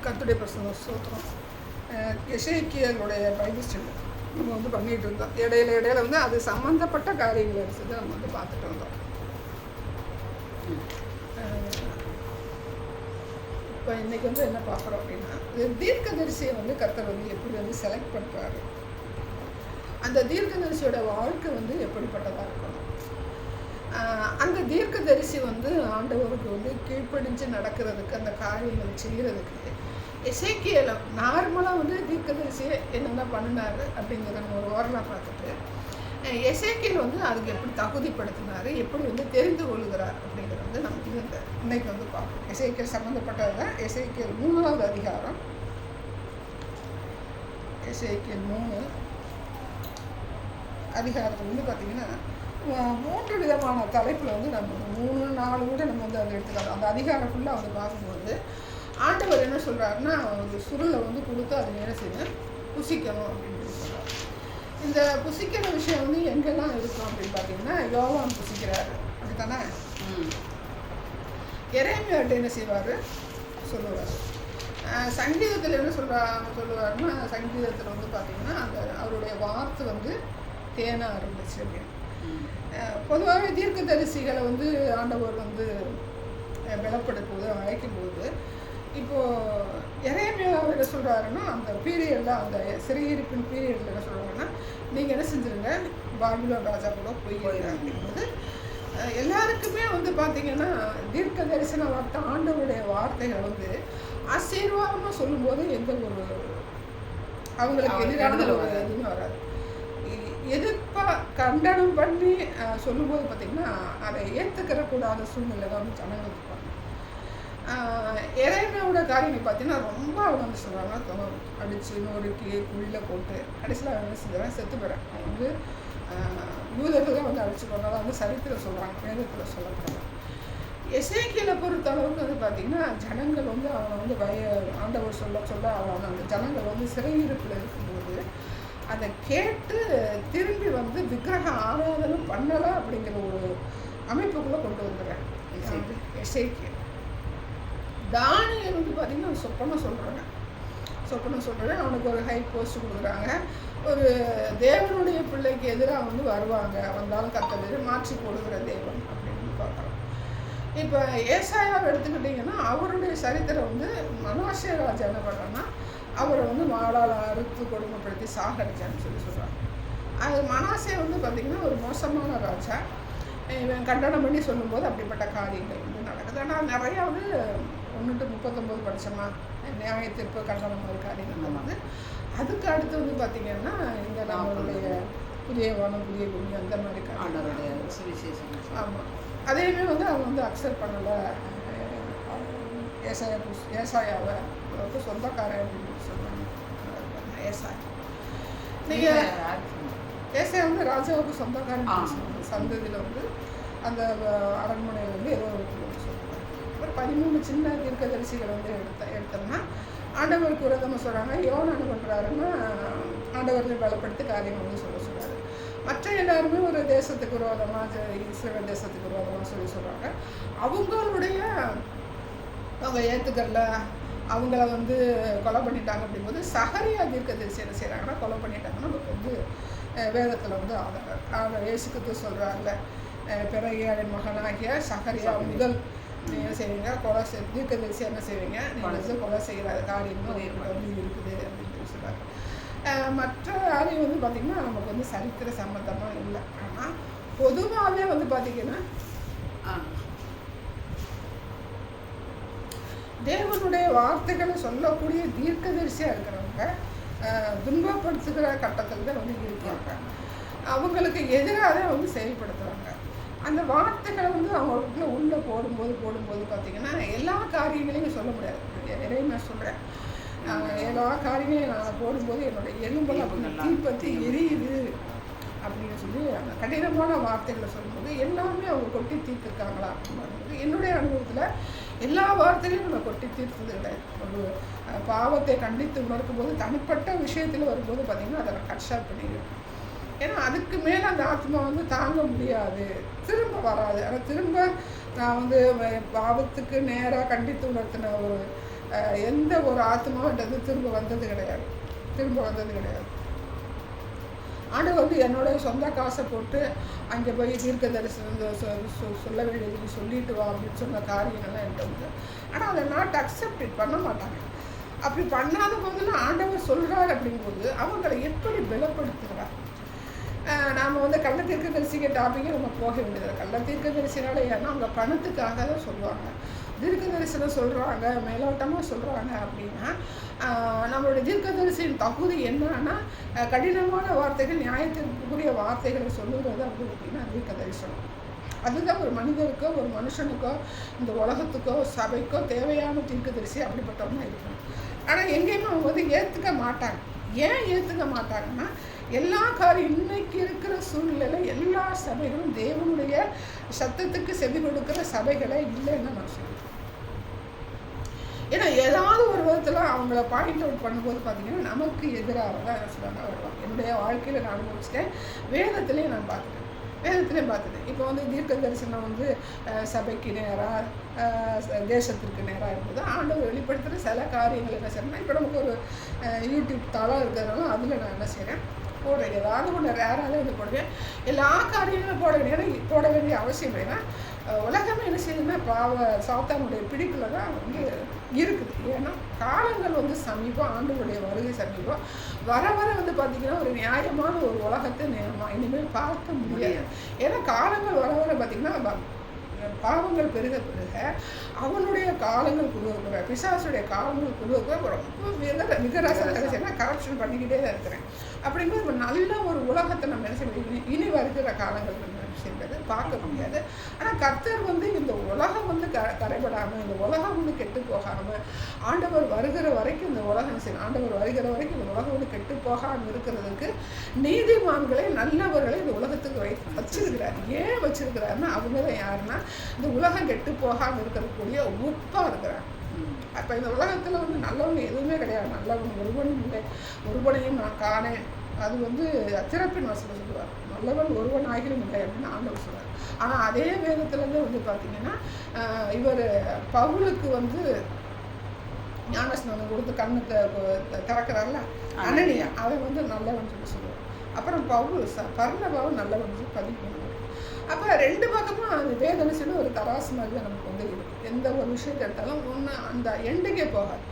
கர்த்தருடைய பிரசன்ன ஸ்தோத்திரம். எசேக்கியேலுடைய Bible study நம்ம வந்து பண்ணிகிட்டு இருந்தோம். இடையில வந்து அது சம்மந்தப்பட்ட காரியங்களை எடுத்து நம்ம வந்து பார்த்துட்டு வந்தோம். இப்போ இன்றைக்கி வந்து என்ன பார்க்குறோம் அப்படின்னா, தீர்க்கதரிசியை வந்து கர்த்தர் வந்து எப்படி வந்து செலக்ட் பண்ணுறாரு, அந்த தீர்க்கதரிசியோட வாழ்க்கை வந்து எப்படிப்பட்டதாக இருக்கணும், அந்த தீர்க்கதரிசி வந்து ஆண்டவருக்கு வந்து கீழ்ப்படிஞ்சு நடக்கிறதுக்கு, அந்த காரியங்கள் செய்கிறதுக்கு எசேக்கியேல் நார்மலாக வந்து தீர்க்கதரிசியை என்னென்ன பண்ணினார் அப்படிங்கிறத நம்ம ஒரு ஓரமாக பார்த்துட்டு, எசேக்கியேல் வந்து அதுக்கு எப்படி தகுதிப்படுத்தினார், எப்படி வந்து தெரிந்து கொள்கிறார் அப்படிங்கிறத வந்து நமக்கு இந்த இன்னைக்கு வந்து பார்ப்போம். எசேக்கியேல் சம்மந்தப்பட்டது எசேக்கியேல் 3வது அதிகாரம், எசேக்கியேல் 3 அதிகாரத்தில் வந்து பார்த்திங்கன்னா 3 விதமான தலைப்பில் வந்து நம்ம 3-4 கூட நம்ம வந்து அதை எடுத்துக்கலாம். அந்த அதிகாரம் ஃபுல்லாக வந்து பார்க்கும்போது ஆண்டவர் என்ன சொல்கிறாருன்னா, ஒரு சுருளை வந்து கொடுத்து அதை என்ன செய்யணும், புசிக்கணும் அப்படின்னு சொல்கிறார். இந்த புசிக்கிற விஷயம் வந்து எங்கெல்லாம் இருக்கும் அப்படின்னு பார்த்தீங்கன்னா, யோவான் புசிக்கிறாரு அப்படித்தானே. எரேமியாட்ட என்ன செய்வார் சொல்லுவார். சங்கீதத்தில் என்ன சொல்லுவாருன்னா, சங்கீதத்தில் வந்து பார்த்திங்கன்னா அந்த அவருடைய வார்த்தை வந்து தேனாக இருந்துச்சு அப்படின்னு. பொதுவாகவே தீர்க்கதரிசிகளை வந்து ஆண்டவர் வந்து பலப்படுத்தும்போது அழைக்கும்போது, இப்போது எரேமியாவை என்ன சொல்கிறாருன்னா, அந்த பீரியடில் அந்த சிறையிருப்பின் பீரியடில் என்ன சொல்கிறாங்கன்னா, நீங்கள் என்ன செஞ்சுருங்க, பாபிலோன் ராஜா கூட போயிருங்க அப்படிங்கும்போது எல்லாருக்குமே வந்து பார்த்திங்கன்னா தீர்க்க தரிசன வார்த்தை ஆண்டவருடைய வார்த்தைகள் வந்து ஆசீர்வாதமாக சொல்லும்போது எந்த ஒரு அவங்களுக்கு எதிரான ஒரு எதுவுமே வராது. எதிர்ப்பாக கண்டனம் பண்ணி சொல்லும்போது பார்த்திங்கன்னா அதை ஏற்றுக்கிற கூடாத சூழ்நிலை தான் வந்து ஜனங்கள் இருப்பாங்க. எரேமியாவோட காரியங்கள் பார்த்தீங்கன்னா ரொம்ப அவங்க வந்து சொல்கிறாங்க, அடித்து நொறுக்கி குழியில் போட்டு கடைசியில் அவங்க என்ன செஞ்சாங்க, செத்து போகிறேன். அவங்க வந்து யூதர்கள் தான் வந்து அடிச்சு போனாலும் வந்து சரித்திரம் சொல்கிறாங்க, வேதத்தில் சொல்லப்படுறாங்க. எசேக்கியேலை பொறுத்த அளவுக்கு வந்து பார்த்திங்கன்னா ஜனங்கள் வந்து அவனை வந்து ஆண்டவர் சொல்ல அவன் அந்த ஜனங்கள் வந்து சிறையிருப்பில் இருக்கும்போது அதை கேட்டு திரும்பி வந்து விக்கிரக ஆராதனை பண்ணலாம் அப்படிங்கிற ஒரு அமைப்புக்குள்ளே கொண்டு வந்துடுறேன் எசேக்கியேல். தானியேல் வந்து பார்த்திங்கன்னா சொப்பனம் சொல்கிறேன், அவனுக்கு ஒரு ஹை போஸ்ட் கொடுக்குறாங்க. ஒரு தேவனுடைய பிள்ளைக்கு எதிராக வந்து வருவாங்க, வந்தாலும் கர்த்தர் மாற்றி போடுகிற தேவன் அப்படின்னு பார்க்குறோம். இப்போ ஏசாயாவை எடுத்துக்கிட்டிங்கன்னா அவருடைய சரித்திரம் வந்து மனாசே ராஜா என்ன பண்ணுறான்னா, அவரை வந்து மாடால் அறுத்து கொடுமைப்படுத்தி சாகடிச்சான்னு சொல்கிறாங்க. அது மனாசே வந்து பார்த்திங்கன்னா ஒரு மோசமான ராஜா. இவன் கண்டனம் பண்ணி சொல்லும்போது அப்படிப்பட்ட காரியங்கள் வந்து நடக்குது. ஆனால் நிறையா வந்து 1-39 படித்தோம்னா நியாய தீர்ப்பு கண்டனம் மாதிரி காரியங்கள் வந்து அதுக்கு அடுத்து வந்து பார்த்திங்கன்னா இந்த நம்மளுடைய புதிய வானம் புதிய பூமி அந்த மாதிரி காரணம் சுவிசேஷம். ஆமாம், அதேமே வந்து அவங்க வந்து அக்செப்ட் பண்ணலை. ஏசாயாவை சொந்தக்காரன் அப்படின்னு சொல்லுவாங்க. நீங்கள் ஏசாயா வந்து ராஜாவுக்கு சொந்தக்காரன் சந்ததியில் வந்து அந்த அரண்மனையில் வந்து ஏதோ ஒரு சொல்லுவாங்க. ஒரு 13 சின்ன தீர்க்கதரிசிகளை வந்து எடுத்தோம்னா ஆண்டவருக்கு விரோதமாக சொல்கிறாங்க. யோனா என்ன பண்ணுறாருன்னா ஆண்டவர்களை பலப்படுத்தி காரியம் வந்து சொல்கிறாரு. மற்ற எல்லாருமே ஒரு தேசத்துக்கு விரோதமாக, இஸ்ரேல் தேசத்துக்கு விரோதமாக சொல்கிறாங்க. அவங்களுடைய அவங்க ஏற்றுக்கல, அவங்கள வந்து கொலை பண்ணிட்டாங்க அப்படிங்கும்போது சகரியா தீர்க்கதரிசி என்ன செய்கிறாங்கன்னா, கொலை பண்ணிட்டாங்கன்னா நமக்கு வந்து வேதத்தில் வந்து ஆதாரம் இயேசு கிறிஸ்து சொல்கிறாங்கல்ல, பெரகியாவின் மகனாகிய சகரியா முதல் நீங்கள் என்ன செய்வீங்க, கொலை தீர்க்கதரிசி என்ன செய்வீங்க, நீங்கள் வந்து கொலை செய்கிற காரியமும் வந்து இருக்குது அப்படின்னு சொல்கிறாங்க. மற்ற காரியம் வந்து பார்த்திங்கன்னா நமக்கு வந்து சரித்திர சம்மந்தமாக இல்லை. ஆனால் பொதுவாகவே வந்து பார்த்திங்கன்னா தேவனுடைய வார்த்தைகளை சொல்லக்கூடிய தீர்க்கதரிசியாக இருக்கிறவங்க துன்பப்படுத்துகிற கட்டத்தில் தான் வந்து இருக்காங்க. அவங்களுக்கு எதிராக வந்து செயல்படுத்துகிறாங்க. அந்த வார்த்தைகளை வந்து அவங்களுக்குள்ள உள்ளே போடும்போது பார்த்திங்கன்னா எல்லா காரியங்களையும் சொல்ல முடியாது. எதையுமே சொல்கிறேன், எல்லா காரியங்களையும் நான் போடும்போது என்னோடய எலும்பெல்லாம் அப்படி தீப்பற்றி எரியுது அப்படின்னு சொல்லி அந்த கடினமான வார்த்தைகளை சொல்லும்போது எல்லாமே அவங்க கொட்டி தீர்த்துருக்காங்களா அப்படின்னு என்னுடைய அனுபவத்தில் எல்லா வார்த்தைகளையும் நம்ம கொட்டி தீர்த்தது கிடையாது. ஒரு பாவத்தை கண்டித்து உணர்க்கும் போது தனிப்பட்ட விஷயத்தில் வரும்போது பார்த்திங்கன்னா அதை நான் கட்ஷாப் பண்ணிடுவேன். ஏன்னா அதுக்கு மேலே அந்த ஆத்மா வந்து தாங்க முடியாது, திரும்ப வராது. ஆனால் திரும்ப நான் வந்து பாவத்துக்கு நேராக கண்டித்து உணர்த்தின ஒரு எந்த ஒரு ஆத்மான்றது திரும்ப வந்தது கிடையாது. ஆண்டவர் வந்து என்னோட சொந்த காசை போட்டு அங்கே போய் தீர்க்க தரிசனம் சொல்ல வேண்டியது சொல்லிட்டு வா அப்படின்னு சொன்ன காரியங்கள்லாம் என்கிட்ட உண்டு. ஆனால் அதை நாட் அக்செப்ட் பண்ண மாட்டாங்க. அப்படி பண்ணாத போதெல்லாம் ஆண்டவர் சொல்கிறார் அப்படிங்கும்போது அவங்களை எப்படி பலப்படுத்துகிறார். நாம் வந்து கள்ள தீர்க்க தரிசிக்க டாப்பிக்கே நம்ம போக வேண்டியது. கள்ள தீர்க்க தரிசினால ஏன்னா அவங்க பணத்துக்காக தான் சொல்லுவாங்க. தீர்க்க தரிசனம் சொல்கிறாங்க, மேலோட்டமாக சொல்கிறாங்க அப்படின்னா நம்மளுடைய தீர்க்க தரிசியின் தகுதி என்னன்னா கடினமான வார்த்தைகள், நியாயத்திற்குரிய வார்த்தைகளை சொல்லுகிறது அப்படி அப்படின்னா தீர்க்க தரிசனம். அதுதான் ஒரு மனிதருக்கோ ஒரு மனுஷனுக்கோ இந்த உலகத்துக்கோ சபைக்கோ தேவையான தீர்க்க தரிசி அப்படிப்பட்டவங்க இருக்கணும். ஆனால் எங்கேயுமே அவங்க வந்து ஏற்றுக்க மாட்டாங்க. ஏன் ஏற்றுக்க மாட்டாங்கன்னா எல்லா காரியம் இன்னைக்கு இருக்கிற சூழ்நிலை எல்லா சபைகளும் தேவனுடைய சத்தத்துக்கு செவி கொடுக்குற சபைகளே இல்லைன்னு நான் சொல்லுவேன். ஏன்னா ஏதாவது ஒரு விதத்தில் அவங்கள பாயிண்ட் அவுட் பண்ணும்போது பார்த்தீங்கன்னா நமக்கு எதிராக தான் என்ன சொல்லுவாங்க வருவாங்க. என்னுடைய வாழ்க்கையில் நான் அனுபவிச்சிட்டேன், வேதத்திலையும் நான் பார்த்துட்டேன். இப்போ வந்து தீர்க்க தரிசனம் வந்து சபைக்கு நேராக தேசத்திற்கு நேராக இருந்தது. ஆண்டவர் வெளிப்படுத்துகிற சில காரியங்கள் என்ன செய்யணும்னா இப்போ நமக்கு ஒரு யூடியூப் தளம் இருக்கிறதுனால அதில் நான் என்ன செய்கிறேன் போடுறேன். ஏதாவது ஒன்று ரேராக இது போடுவேன். எல்லா காரியங்களும் போட வேண்டிய அவசியம் இல்லைன்னா உலகமே என்ன செய்யுதுன்னா சாத்தானுடைய பிடிப்பில் தான் வந்து இருக்குது. ஏன்னா காலங்கள் வந்து சமீபம், ஆண்டுகளுடைய வருகை சமீபம். வர வந்து பார்த்திங்கன்னா ஒரு நியாயமான ஒரு உலகத்தை இனிமேல் பார்க்க முடியாது. ஏன்னா காலங்கள் வர பார்த்திங்கன்னா பாவங்கள் பெருக அவனுடைய காலங்கள் குருவ பிசாசுடைய காலங்கள் குருவ ரொம்ப விகராசனா கரப்ஷன் பண்ணிக்கிட்டே தான் இருக்கிறேன். அப்படிங்கும்போது நல்ல ஒரு உலகத்தை நம்ம என்ன செய்ய இனி வருகிற காலங்கள் செய்வது பார்க்க முடியாது. ஆனால் கர்த்தர் வந்து இந்த உலகம் வந்து கரைபடாமல், இந்த உலகம் வந்து கெட்டு போகாமல், ஆண்டவர் வருகிற வரைக்கும் இந்த உலகம் ஆண்டவர் வருகிற வரைக்கும் இந்த உலகம் வந்து கெட்டு போகாமல் இருக்கிறதுக்கு நீதிமான்களை நல்லவர்களை இந்த உலகத்துக்கு வச்சிருக்கிறார். ஏன் வச்சிருக்கிறாருன்னா அவங்க தான் யாருன்னா இந்த உலகம் கெட்டு போகாமல் இருக்கக்கூடிய உப்பாக இருக்கிறாங்க. அப்போ இந்த உலகத்தில் வந்து நல்லவங்க எதுவுமே கிடையாது. நல்லவங்க ஒருவனும் இல்லை, ஒருவனையும் நான் காணேன். அது வந்து திறப்பின் வசனம் சொல்லுவார், நல்லவன் ஒருவன் ஆகிலும் இல்லை அப்படின்னு ஆண்டவர் சொல்லுவார். ஆனால் அதே வேதத்துலேருந்து வந்து பார்த்தீங்கன்னா இவர் பவுலுக்கு வந்து ஞானஸ்நானம் கொடுத்து கண்ணுக்கு திறக்கிறார்ல அனனியா, அவன் வந்து நல்லவன் சொல்லி சொல்லுவார். அப்புறம் பர்னபாவும் நல்லவன் சொல்லி பதிவு பண்ணுவார். அப்போ ரெண்டு பக்கமும் அந்த வேதனைசில் ஒரு தராசு மாதிரி தான் நமக்கு வந்து இருக்குது. எந்த ஒரு விஷயத்தை எடுத்தாலும் ஒன்று அந்த எண்டுக்கே போகாது.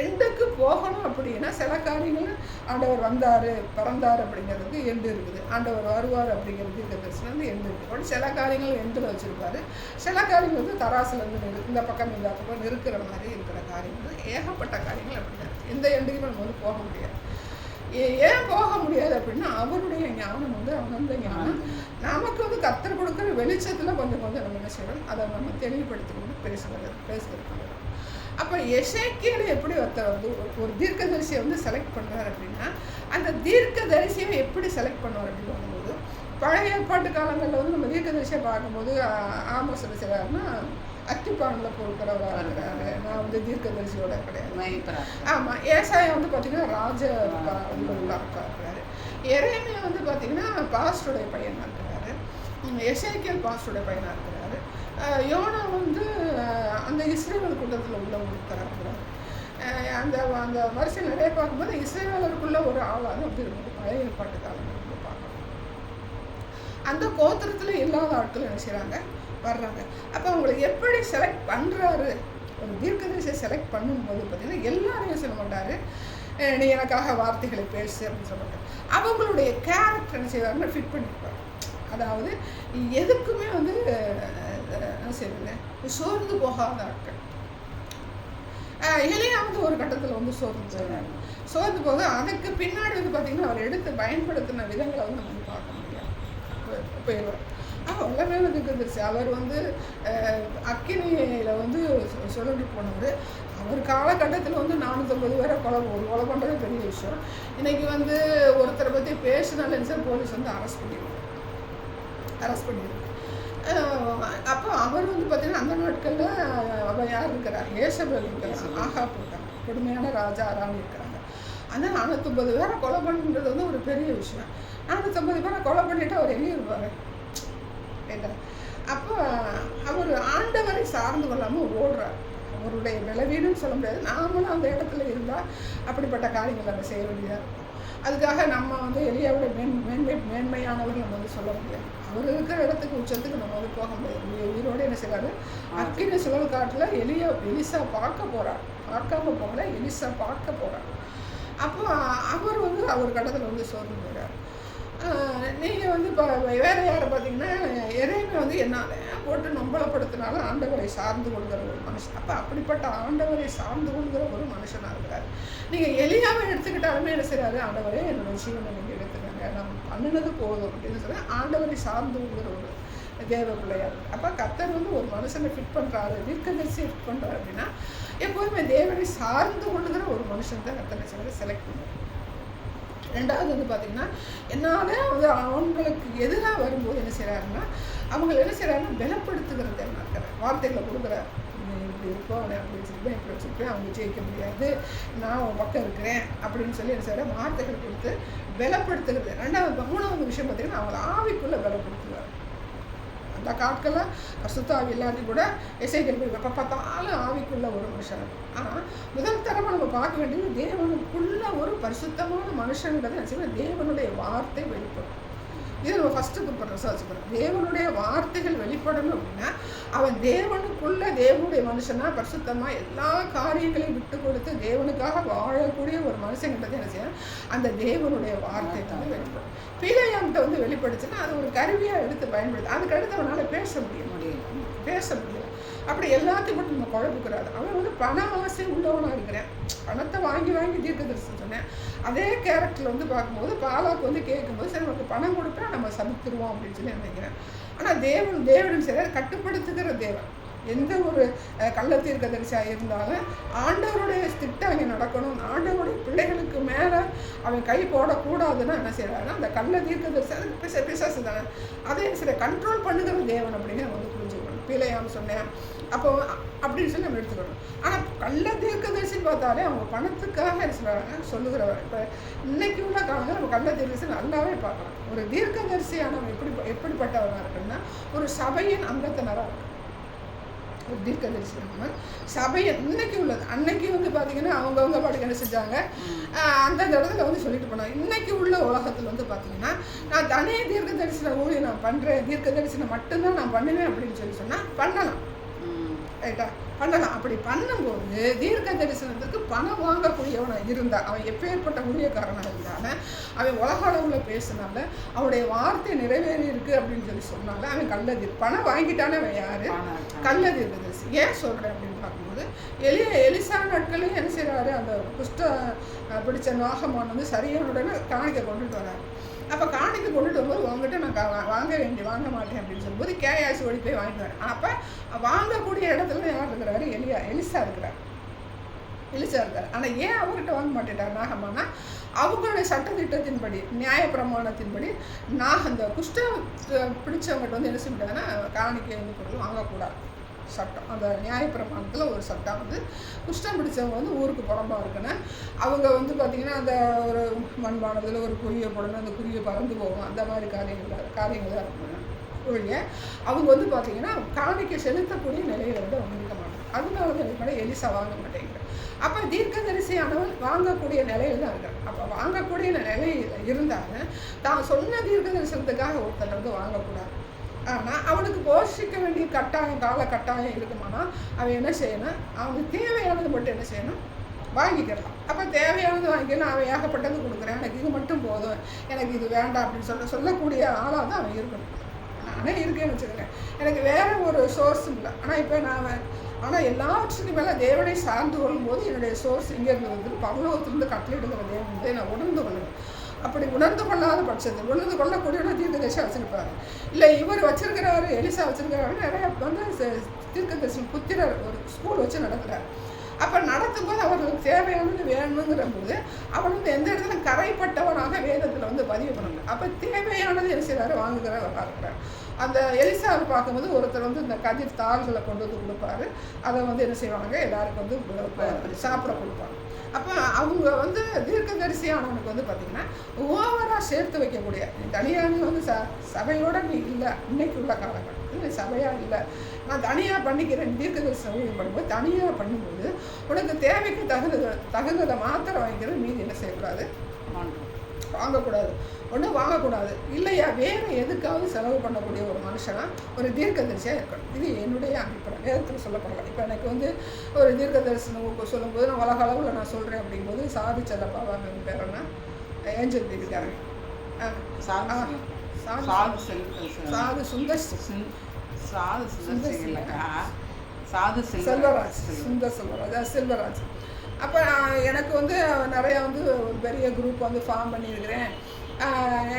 எண்டுக்கு போகணும் அப்படின்னா சில காரியங்கள் ஆண்டவர் வந்தார் பிறந்தார் அப்படிங்கிறதுக்கு எண்டு இருக்குது, ஆண்டவர் வருவார் அப்படிங்கிறதுக்கு இந்த பிரச்சனை எண்டு இருக்குது. அப்படி சில காரியங்கள் எண்டில் வச்சுருப்பாரு, சில காரியங்கள் வந்து தராசுலேருந்து இந்த பக்கம் இந்த பக்கம் இருக்கிற மாதிரி இருக்கிற காரியங்கள் ஏகப்பட்ட காரியங்கள் அப்படி தான் இருக்குது. எந்த எண்டுக்குமே நம்ம வந்து போக முடியாது. ஏன் போக முடியாது அப்படின்னா அவருடைய ஞானம் வந்து அனந்த ஞானம். நமக்கு வந்து கர்த்தர் கொடுக்குற வெளிச்சத்தில் கொஞ்சம் நம்ம என்ன செய்யணும், அதை நம்ம தெளிவுபடுத்திக்கணும், பேசுகிறது. அப்போ எசேக்கியேல் எப்படி ஒருத்தர் வந்து ஒரு தீர்க்கதரிசியை வந்து செலக்ட் பண்ணுறாரு அப்படின்னா அந்த தீர்க்கதரிசியை எப்படி செலக்ட் பண்ணுவார் அப்படின்னு பார்க்கும்போது பழைய ஏற்பாட்டு காலங்களில் வந்து நம்ம தீர்க்கதரிசியை பார்க்கும்போது ஆமோஸ் என்ன செய்கிறாருன்னா அத்திப்பானில் பொறுக்கிறவராக இருக்கிறாரு. நான் வந்து தீர்க்கதரிசியோட கிடையாது. ஆமாம், ஏசாயா வந்து பார்த்திங்கன்னா ராஜ இருக்கிறாரு. எரேமியா வந்து பார்த்திங்கன்னா பாஸ்டருடைய பையனாக இருக்கிறாரு. எசேக்கியேல் பாஸ்டருடைய பையனாக இருக்கிறாரு. யோனா வந்து அந்த இஸ்ரேல் கூட்டத்தில் உள்ளவங்க இருக்கிறார். அந்த அந்த வரிசை நிறைய பார்க்கும்போது இஸ்ரேலருக்குள்ள ஒரு ஆளாக அப்படி இருக்குது. பழைய ஏற்பாட்டு காலங்கள் வந்து பார்க்கணும். அந்த கோத்திரத்தில் இல்லாத ஆட்கள் என்ன செய்கிறாங்க, வர்றாங்க. அப்போ அவங்களை எப்படி செலக்ட் பண்ணுறாரு, ஒரு தீர்க்கதரிசியை செலக்ட் பண்ணும்போது பார்த்தீங்கன்னா எல்லாரையும் சொல்ல மாட்டார், நீ எனக்காக வார்த்தைகளை பேசு அப்படின்னு சொல்ல மாட்டார். அவங்களுடைய கேரக்டர் என்ன செய்வாருன்னு ஃபிட் பண்ணியிருப்பார். அதாவது எதுக்குமே வந்து என்ன செய்யுங்க சோர்ந்து போகாத ஆட்கள். எலியா வந்து ஒரு கட்டத்தில் வந்து சோர்ந்து போக அதுக்கு பின்னாடி வந்து பார்த்திங்கன்னா அவர் எடுத்து பயன்படுத்தின விதங்களை வந்து நம்ம பார்க்க முடியாது. போயிடுவார். எல்லாமே வந்து இருந்துருச்சு. அவர் வந்து அக்கினியில் வந்து சுழண்டி போனவர். அவர் காலகட்டத்தில் வந்து 450 பேரை கொலை பண்ணுறது பெரிய விஷயம். இன்றைக்கி வந்து ஒருத்தரை பற்றி பேசினாலும் சார் போலீஸ் வந்து அரெஸ்ட் பண்ணிடுவாங்க. அப்போ அவர் வந்து பார்த்திங்கன்னா அந்த நாட்களில் அவள் யார் இருக்கிறார், ஏசபேல் இருக்கிறாங்க, ஆகாப் இருக்காங்க, கொடுமையான ராஜா ராணி இருக்கிறாங்க. ஆனால் 450 பேரை கொலை பண்ணுறது வந்து ஒரு பெரிய விஷயம். 450 பேரை கொலை பண்ணிவிட்டு அவர் எங்கே இருப்பார் கேட்டார். அப்போ அவர் ஆண்டவரை சார்ந்து கொள்ளாமல் ஓடுறார். அவருடைய பலவீனம்னு சொல்ல முடியாது. நாமளும் அந்த இடத்துல இருந்தால் அப்படிப்பட்ட காரியங்கள் நம்ம செய்ய வேண்டியதாக இருக்கும். அதுக்காக நம்ம வந்து எலியாவோட மேன்மையானவர்கள் நம்ம வந்து சொல்ல முடியாது. அவர் இருக்கிற இடத்துக்கு உச்சத்துக்கு நம்ம வந்து போக முடியாது. உயிரோடு என்ன செய்வார், அக்கினி சுழல் காட்டில் எலிசா பார்க்க போகிறார். பார்க்காம போகல, எலிசா பார்க்க போகிறார். அப்போ அவர் வந்து அவர் கடத்தில் வந்து சோர்ந்து போகிறார். நீங்கள் வந்து இப்போ வேறு யாரை பார்த்தீங்கன்னா, எரேமியா வந்து என்னால் போட்டு நம்பலப்படுத்தினாலும் ஆண்டவரை சார்ந்து கொள்கிற ஒரு மனுஷன். அப்போ அப்படிப்பட்ட ஆண்டவரை சார்ந்து கொள்கிற ஒரு மனுஷனாக இருக்கிறார். நீங்கள் எலியாவை எடுத்துக்கிட்டாலுமே என்ன செய்கிறாரு, ஆண்டவரே என்னோட ஜீவனை நீங்கள் எடுத்துக்கங்க, நான் பண்ணினது போதும் அப்படின்னு சொல்லி ஆண்டவரை சார்ந்து கொள்கிற ஒரு தேவ பிள்ளையார். அப்போ கர்த்தர் வந்து ஒரு மனுஷனை ஃபிட் பண்ணுறாரு, தீர்க்கதரிசியை ஃபிட் பண்ணுறாரு அப்படின்னா எப்போதுமே தேவனை சார்ந்து கொள்ளுகிற ஒரு மனுஷன் தான் கர்த்தர் செலக்ட் பண்ணுறாரு. ரெண்டாவது வந்து பார்த்திங்கன்னா, என்னால் வந்து அவங்களுக்கு எதிராக வரும்போது என்ன செய்கிறாருன்னா, அவங்க என்ன செய்கிறாருன்னா பலப்படுத்துகிறது என்ன இருக்கிற வார்த்தைகளை கொடுக்குறாரு. இப்படி இருப்போம், அவனை அப்படி வச்சுருப்பேன், இப்படி வச்சுருப்பேன், அவங்க ஜெயிக்க முடியாது, நான் உன் பக்கம் இருக்கிறேன் அப்படின்னு சொல்லி என்ன செய்கிறார், வார்த்தைகள் கொடுத்து பலப்படுத்துகிறது. ரெண்டாவது மூணாவது விஷயம் பார்த்திங்கன்னா, அவங்கள ஆவிக்குள்ளே பலப்படுத்துவார். அந்த காட்கெல்லாம் பரிசுத்தாவி எல்லாத்தையும் கூட எசேக்கியேல் போய் எப்போ பார்த்தாலும் ஆவிக்குள்ள ஒரு மனுஷன். ஆனால் முதல் தரமாக நம்ம பார்க்க வேண்டியது தேவனுக்குள்ள ஒரு பரிசுத்தமான மனுஷன்கிறது தேவனுடைய வார்த்தை வெளிப்படும். இது நம்ம ஃபஸ்ட்டு ரிசர்ச் பண்ணுறோம். தேவனுடைய வார்த்தைகள் வெளிப்படணும் அப்படின்னா அவன் தேவனுக்குள்ள தேவனுடைய மனுஷனா பரிசுத்தமாக எல்லா காரியங்களையும் விட்டு கொடுத்து தேவனுக்காக வாழக்கூடிய ஒரு மனுஷங்கிட்ட என்ன செய்யணும், அந்த தேவனுடைய வார்த்தை வந்து வெளிப்படும். பிழையாங்கிட்ட வந்து வெளிப்படுச்சுன்னா அது ஒரு கருவியாக எடுத்து பயன்படுத்து. அதுக்கு அடுத்து அவனால் பேச முடியும். அப்படி எல்லாத்தையும் மட்டும் நம்ம குழப்புக்கிறாரு. அவன் வந்து பண ஆசை உள்ளவனாக இருக்கிறேன், பணத்தை வாங்கி தீர்க்கதரிசி சொன்னேன். அதே கேரக்டரில் வந்து பார்க்கும்போது பாலாக்கு வந்து கேட்கும்போது சரி நமக்கு பணம் கொடுப்பா நம்ம சமைத்துருவோம் அப்படின்னு சொல்லி நினைக்கிறேன். ஆனால் தேவனும் சரி கட்டுப்படுத்துகிற தேவன். எந்த ஒரு கள்ள தீர்க்கதரிசியாக இருந்தாலும் ஆண்டவருடைய திட்டம் அங்கே நடக்கணும், ஆண்டவருடைய பிள்ளைகளுக்கு மேலே அவன் கை போடக்கூடாதுன்னு என்ன செய்கிறாருன்னா அந்த கள்ள தீர்க்கதரிசி அது பிசாசு தானே, அதை சரி கண்ட்ரோல் பண்ணுகிற தேவன் அப்படின்னு நம்ம வந்து புரிஞ்சுக்கணும். பிழையான்னு சொன்னேன் அப்போ அப்படின்னு சொல்லி நம்ம எடுத்துக்கணும். ஆனால் கள்ள தீர்க்கதரிசின்னு பார்த்தாலே அவங்க பணத்துக்காக என்ன சொல்லுகிறவர். இப்போ இன்னைக்கு உள்ள காலங்கள் நம்ம கள்ள தீர்க்கதரிசி நல்லாவே பார்க்கலாம். ஒரு தீர்க்கதரிசியானவன் எப்படிப்பட்டவராக இருக்குன்னா ஒரு சபையின் அங்கத்தினராக இருக்கு. ஒரு தீர்க்கதரிசி சபையை இன்னைக்கு உள்ளது. அன்னைக்கு வந்து பார்த்தீங்கன்னா அவங்கவுங்க பாட்டுக்கு என்ன செஞ்சாங்க, அந்தந்த இடத்துல வந்து சொல்லிட்டு போனாங்க. இன்னைக்கு உள்ள உலகத்தில் வந்து பார்த்தீங்கன்னா நான் தனி தீர்க்கதரிசன ஊழியம் நான் பண்ணுறேன், தீர்க்கதரிசனை மட்டும்தான் நான் பண்ணுவேன் அப்படின்னு சொல்லி சொன்னால் பண்ணலாம், ரைட்டா, பண்ணலாம். அப்படி பண்ணும்போது தீர்க்க தரிசனத்துக்கு பணம் வாங்கக்கூடியவனாக இருந்தால் அவன் எப்பேற்பட்ட ஊழியக்காரனாக இருந்தாலும் அவன் உலக அளவில் பேசினால அவனுடைய வார்த்தை நிறைவேறி இருக்கு அப்படின்னு சொல்லி சொன்னால அவன் கள்ளதீர் பணம் வாங்கிட்டானே அவன் யாரு, கள்ளதீர்க்க தரிசி. ஏன் சொல்கிறேன் அப்படின்னு பார்க்கும்போது எலிசா நாட்களையும் என்ன செய்கிறாரு, அந்த குஷ்ட பிடிச்ச நாகமான் வந்து சரியான உடனே காணிக்க கொண்டுட்டு வராரு. அப்போ காணிக்கு கொண்டுட்டு வரும்போது உங்ககிட்ட நான் வாங்க மாட்டேன் அப்படின்னு சொல்லும்போது கேயாசி ஓடி போய் வாங்கிட்டு வரேன். அப்போ வாங்கக்கூடிய இடத்துல யார் இருக்கிறாரு, எலிசா இருக்கிறார். ஆனால் ஏன் அவர்கிட்ட வாங்க மாட்டேட்டார் நாகமானா, அவங்களுடைய சட்டத்திட்டத்தின்படி நியாயப்பிரமாணத்தின்படி அந்த குஷ்டம் பிடிச்சவங்ககிட்ட வந்து என்ன செய்யக்கூடாதுன்னா காணிக்கை வந்து பொருள் வாங்கக்கூடாது சட்டம். அந்த நியாயப்பிரமாணத்தில் ஒரு சட்டம் வந்து குஷ்டம் பிடிச்சவங்க வந்து ஊருக்கு புறம்பாக இருக்குன்னு அவங்க வந்து பார்த்திங்கன்னா அந்த ஒரு மண்பானத்தில் ஒரு குறியை போடணும், அந்த குறியை பறந்து போகும், அந்த மாதிரி காரியங்களாக இருக்கணும் ஒழிய அவங்க வந்து பார்த்திங்கன்னா காணிக்கை செலுத்தக்கூடிய நிலையில் வந்து அவங்க இருக்க மாட்டாங்க. அதனால தான் எலிசா வாங்க மாட்டேங்கிறார். அப்போ தீர்க்கதரிசியானவன் வாங்கக்கூடிய நிலையில் தான் இருக்கார். அப்போ வாங்கக்கூடிய நிலையில் இருந்தாலும் தான் சொன்ன தீர்க்க தரிசனத்துக்காக ஒருத்தர் வந்து வாங்கக்கூடாது. ஆனால் அவனுக்கு போஷிக்க வேண்டிய கால கட்டாயம் இருக்குமானா அவன் என்ன செய்யணும், அவனுக்கு தேவையானது மட்டும் என்ன செய்யணும், வாங்கிக்கலாம். அப்போ தேவையானது வாங்கிக்கலாம். அவன் ஏகப்பட்டது கொடுக்குறேன், எனக்கு இது மட்டும் போதும், எனக்கு இது வேண்டாம் அப்படின்னு சொல்லக்கூடிய ஆளாக தான் அவன் இருக்கணும். நானே இருக்கேன்னு வச்சுக்கிறேன், எனக்கு வேறு ஒரு சோர்ஸும் இல்லை. ஆனால் எல்லாவற்றுக்கும் மேலே தேவனை சார்ந்து கொள்ளும்போது என்னுடைய சோர்ஸ் இங்கேருந்து வந்து பரலோகத்திலிருந்து கட்டளையிடுகிற தேவன் வந்து நான் உணர்ந்து கொள்ளணும். அப்படி உணர்ந்து கொள்ளாத பட்சத்தில் உணர்ந்து கொள்ளக்கூடியவன தீர்க்கதரிசியாக வச்சுருப்பாரு. இல்லை இவர் வச்சிருக்கிறாரு, எலிசா வச்சிருக்கிறாரு, நிறைய வந்து தீர்க்கதரிசி புத்திரர் ஒரு ஸ்கூல் வச்சு நடத்துகிறார். அப்போ நடத்தும்போது அவர்களுக்கு தேவையானது வேணுங்கிற போது அவன் வந்து எந்த இடத்துல கரைப்பட்டவனாக வேதத்தில் வந்து பதிவு பண்ணணும். அப்போ தேவையானது என்ன செய்கிறாரு, வாங்குகிறவராக இருக்கிறார். அந்த எலிசாவை பார்க்கும்போது ஒருத்தர் வந்து இந்த கதிர் தாள்களை கொண்டு வந்து கொடுப்பாரு. அதை வந்து என்ன செய்வாங்க, எல்லாருக்கும் வந்து சாப்பிட கொடுப்பாங்க. அப்போ அவங்க வந்து தீர்க்கதரிசியானவனுக்கு வந்து பார்த்திங்கன்னா ஓவராக சேர்த்து வைக்கக்கூடிய தனியாக வந்து சபையோடு நீ இல்லை இன்னைக்கு உள்ள காலங்கள் இருக்குது, சபையாக இல்லை, நான் தனியாக பண்ணிக்கிறேன். தீர்க்கதரிசன ஊழியம் பண்ணும்போது தனியாக பண்ணும்போது உனக்கு தேவைக்கு தகுந்ததை மாத்திரம் வாங்கிக்கிறது, மீதி என்ன செய்யக்கூடாது, வாங்கக்கூடாது. ஒன்றும் வாங்கக்கூடாது. இல்லையா வேறு எதுக்காவது செலவு பண்ணக்கூடிய ஒரு மனுஷனாக ஒரு தீர்க்கதரிசியாக இருக்கணும். இது என்னுடைய அபிப்பிராயம், வேதத்தில் சொல்லப்படலாம். இப்போ எனக்கு ஒரு தீர்க்கதரிசனம் சொல்லும்போது நான் உலக அளவில் நான் சொல்கிறேன் அப்படிங்கும்போது சாதி செல்லப்பாவா பேர் என்ன, ஏஞ்சல் தீபிக்காரன், செல்வராஜ். அப்போ எனக்கு நிறையா ஒரு பெரிய குரூப் ஃபார்ம் பண்ணியிருக்கிறேன்.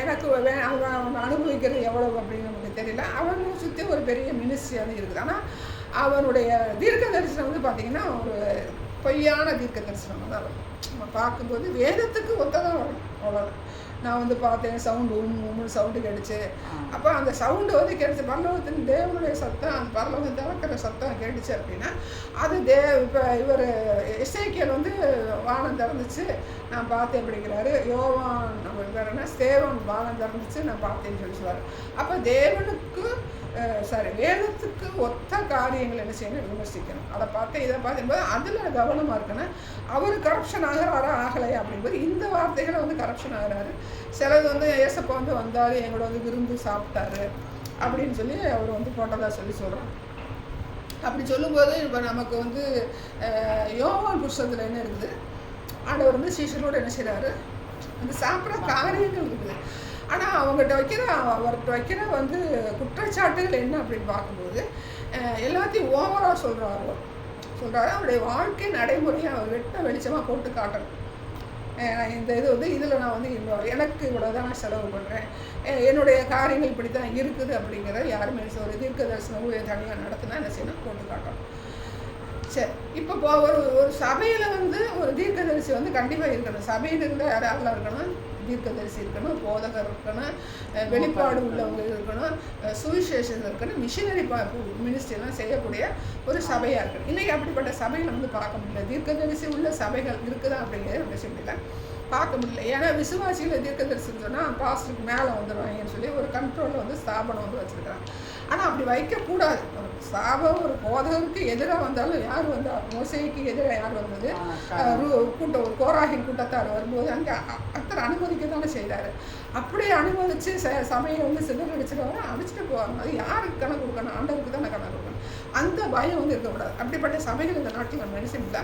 எனக்கு அவன் அனுபவிக்கிறது எவ்வளோ அப்படின்னு நமக்கு தெரியல. அவனை சுற்றி ஒரு பெரிய மினிஸ்ட்ரியாக இருக்குது. ஆனால் அவனுடைய தீர்க்க தரிசனம் பார்த்திங்கன்னா ஒரு பொய்யான தீர்க்க தரிசனம் தான் வரும். நம்ம பார்க்கும்போது வேதத்துக்கு ஒத்ததான் வரும், அவ்வளோதான். நான் பார்த்தேன், சவுண்டு சவுண்டு கேட்டுச்சு. அப்போ அந்த சவுண்டு கேட்டுச்சு, பரலோகத்தின் தேவனுடைய சத்தம், அந்த பரலோகம் திறக்கிற சத்தம் கேட்டுச்சு அப்படின்னா அது இப்போ இவர் எசேக்கியேல் வானம் திறந்துச்சு நான் பார்த்தேன் அப்படிங்கிறாரு. யோவான் நம்ம வேறு என்ன, ஸ்தேவான் வானம் திறந்துச்சு நான் பார்த்தேன்னு சொல்லுவார். அப்போ தேவனுக்கு வேதத்துக்கு ஒத்த காரியங்கள் என்ன செய்யணும், விமர்சிக்கணும். அதை பார்த்தேன் இதை பார்த்தும்போது அதில் கவனமாக இருக்கணும். அவர் கரப்ஷன் ஆகிறாரா ஆகலையா அப்படிங்கும்போது இந்த வார்த்தைகளை கரப்ஷன் ஆகிறாரு. சிலது ஏசப்பா வந்தார் எங்களோட விருந்து சாப்பிட்டாரு அப்படின்னு சொல்லி அவர் போட்டதாக சொல்கிறார். அப்படி சொல்லும்போது இப்போ நமக்கு யோவான் புஸ்தகத்தில் என்ன இருக்குது, ஆண்டவர் சீஷரோடு என்ன செய்கிறாரு, அந்த சாப்பிட்ற காரியங்கள் இருக்குது. ஆனால் அவர்கிட்ட வைக்கிற குற்றச்சாட்டுகள் என்ன அப்படின்னு பார்க்கும்போது எல்லாத்தையும் ஓவராக சொல்கிறாரு. அவருடைய வாழ்க்கை நடைமுறையை அவர் வெளிச்சமாக போட்டு காட்டணும். இந்த இதில் நான் எனக்கு இவ்வளோ தான் நான் செலவு பண்ணுறேன், என்னுடைய காரியங்கள் இப்படி தான் இருக்குது அப்படிங்கிற யாருமே ஒரு தீர்க்க தரிசன ஊழியம் தனியாக நடத்தினா என்ன செய்யணும், போட்டு காட்டணும். சரி, இப்போ ஒரு சபையில் ஒரு தீர்க்கதரிசி கண்டிப்பாக இருக்கணும். சபையில் இருந்தால் யாரெல்லாம் இருக்கணும், தீர்க்கதரிசி இருக்கணும், போதகர் இருக்கணும், வெளிப்பாடு உள்ளவங்க இருக்கணும், சுவிசேஷம் இருக்கணும், மிஷினரி மினிஸ்ட்ரிலாம் செய்யக்கூடிய ஒரு சபையாக இருக்கணும். இன்றைக்கி அப்படிப்பட்ட சபைகளை பார்க்க முடியல. தீர்க்கதரிசி உள்ள சபைகள் இருக்குதா அப்படிங்கிறது விஷயம் இல்லை, பார்க்க முடியல. ஏன்னா விசுவாசிகளை தீர்க்கதரிசின்னு சொன்னால் பாஸ்டருக்கு மேலே வந்துடுவாங்கன்னு சொல்லி ஒரு கண்ட்ரோலில் ஸ்தாபனம் வச்சுருக்கிறாங்க. ஆனால் அப்படி வைக்கக்கூடாது. ஒரு ஸ்தாபம் ஒரு போதகருக்கு எதிராக வந்தாலும் யார் வந்தால், மோசைக்கு எதிராக யார் வந்தது, கூட்டம் ஒரு கோராகின் கூட்டத்தார் வரும்போது அங்கே அத்தனை அனுமதிக்க தானே செய்தார். அப்படியே அனுமதித்து சபையை சிதறடிச்சிடுவாங்க, அடிச்சுட்டு போவாங்க. அது யாருக்கு கணக்கு கொடுக்கணும், ஆண்டவருக்கு தானே கணக்கு கொடுக்கணும். அந்த பயம் இருக்கக்கூடாது. அப்படிப்பட்ட சபைகள் இந்த நாட்டில் நம்ம மனுஷன்ல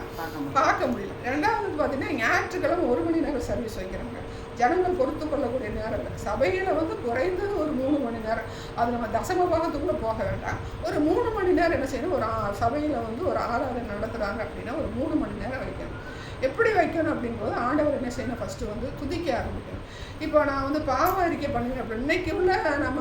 பார்க்க முடியல. ரெண்டாவது பார்த்தீங்கன்னா ஞாயிற்றுக்கிழமை 1 மணி நேரம் சர்வீஸ் வைக்கிறாங்க. ஜனங்கள் பொறுத்து கொள்ளக்கூடிய நேரம் இல்லை. சபையில் குறைந்தது ஒரு 3 மணி நேரம், அது நம்ம தசம பாகத்துக்குள்ளே போக வேண்டாம். ஒரு 3 மணி நேரம் என்ன செய்யணும், ஒரு சபையில் ஒரு ஆராதனை நடத்துகிறாங்க அப்படின்னா ஒரு 3 மணி நேரம் வைக்கணும். எப்படி வைக்கணும் அப்படிங்கும்போது ஆண்டவர் என்ன செய்யணும், ஃபஸ்ட்டு துதிக்க ஆரம்பிக்கணும். இப்போ நான் பாவ அறிக்கை பண்ணுவேன் அப்படி இன்றைக்கி உள்ள நம்ம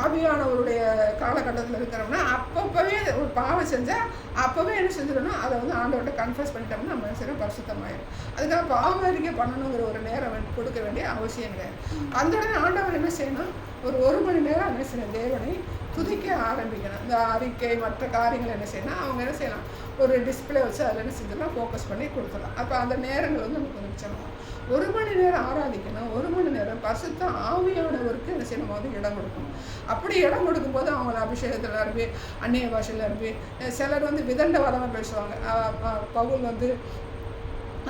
ஆவியானவருடைய காலகட்டத்தில் இருக்கிறோம்னா அப்பப்போவே ஒரு பாவம் செஞ்சால் அப்போவே என்ன செஞ்சிடணும், அதை ஆண்டவர்கிட்ட கன்ஃபர்ஸ் பண்ணிட்டோம்னா நம்ம செய்யணும் பரிசுத்தமாயிடும். அதுக்காக பாவ அறிக்கை பண்ணணுங்கிற ஒரு நேரம் கொடுக்க வேண்டிய அவசியம் கிடையாது. அந்த உடனே ஆண்டவர் என்ன செய்யணும், ஒரு 1 மணி நேரம் என்ன செய்யணும், தேவனை துதிக்க ஆரம்பிக்கணும். இந்த அறிக்கை மற்ற காரியங்கள் என்ன செய்யணும், அவங்க என்ன செய்யலாம், ஒரு டிஸ்பிளே வச்சு அதில் என்ன செஞ்சிடலாம், ஃபோக்கஸ் பண்ணி கொடுத்துடலாம். அப்போ அந்த நேரங்கள் நமக்கு மிச்சமாகும். 1 மணி நேரம் ஆராதிக்கணும், 1 மணி நேரம் பரிசுத்த ஆவியானவருக்கு என்ன செய்யணும், இடம் கொடுக்கணும். அப்படி இடம் கொடுக்கும்போது அவங்கள அபிஷேகத்தில் அனுப்பி அந்நிய பாஷையில் அனுப்பி சிலர் விதண்டவாதமாக பேசுவாங்க. பவுல்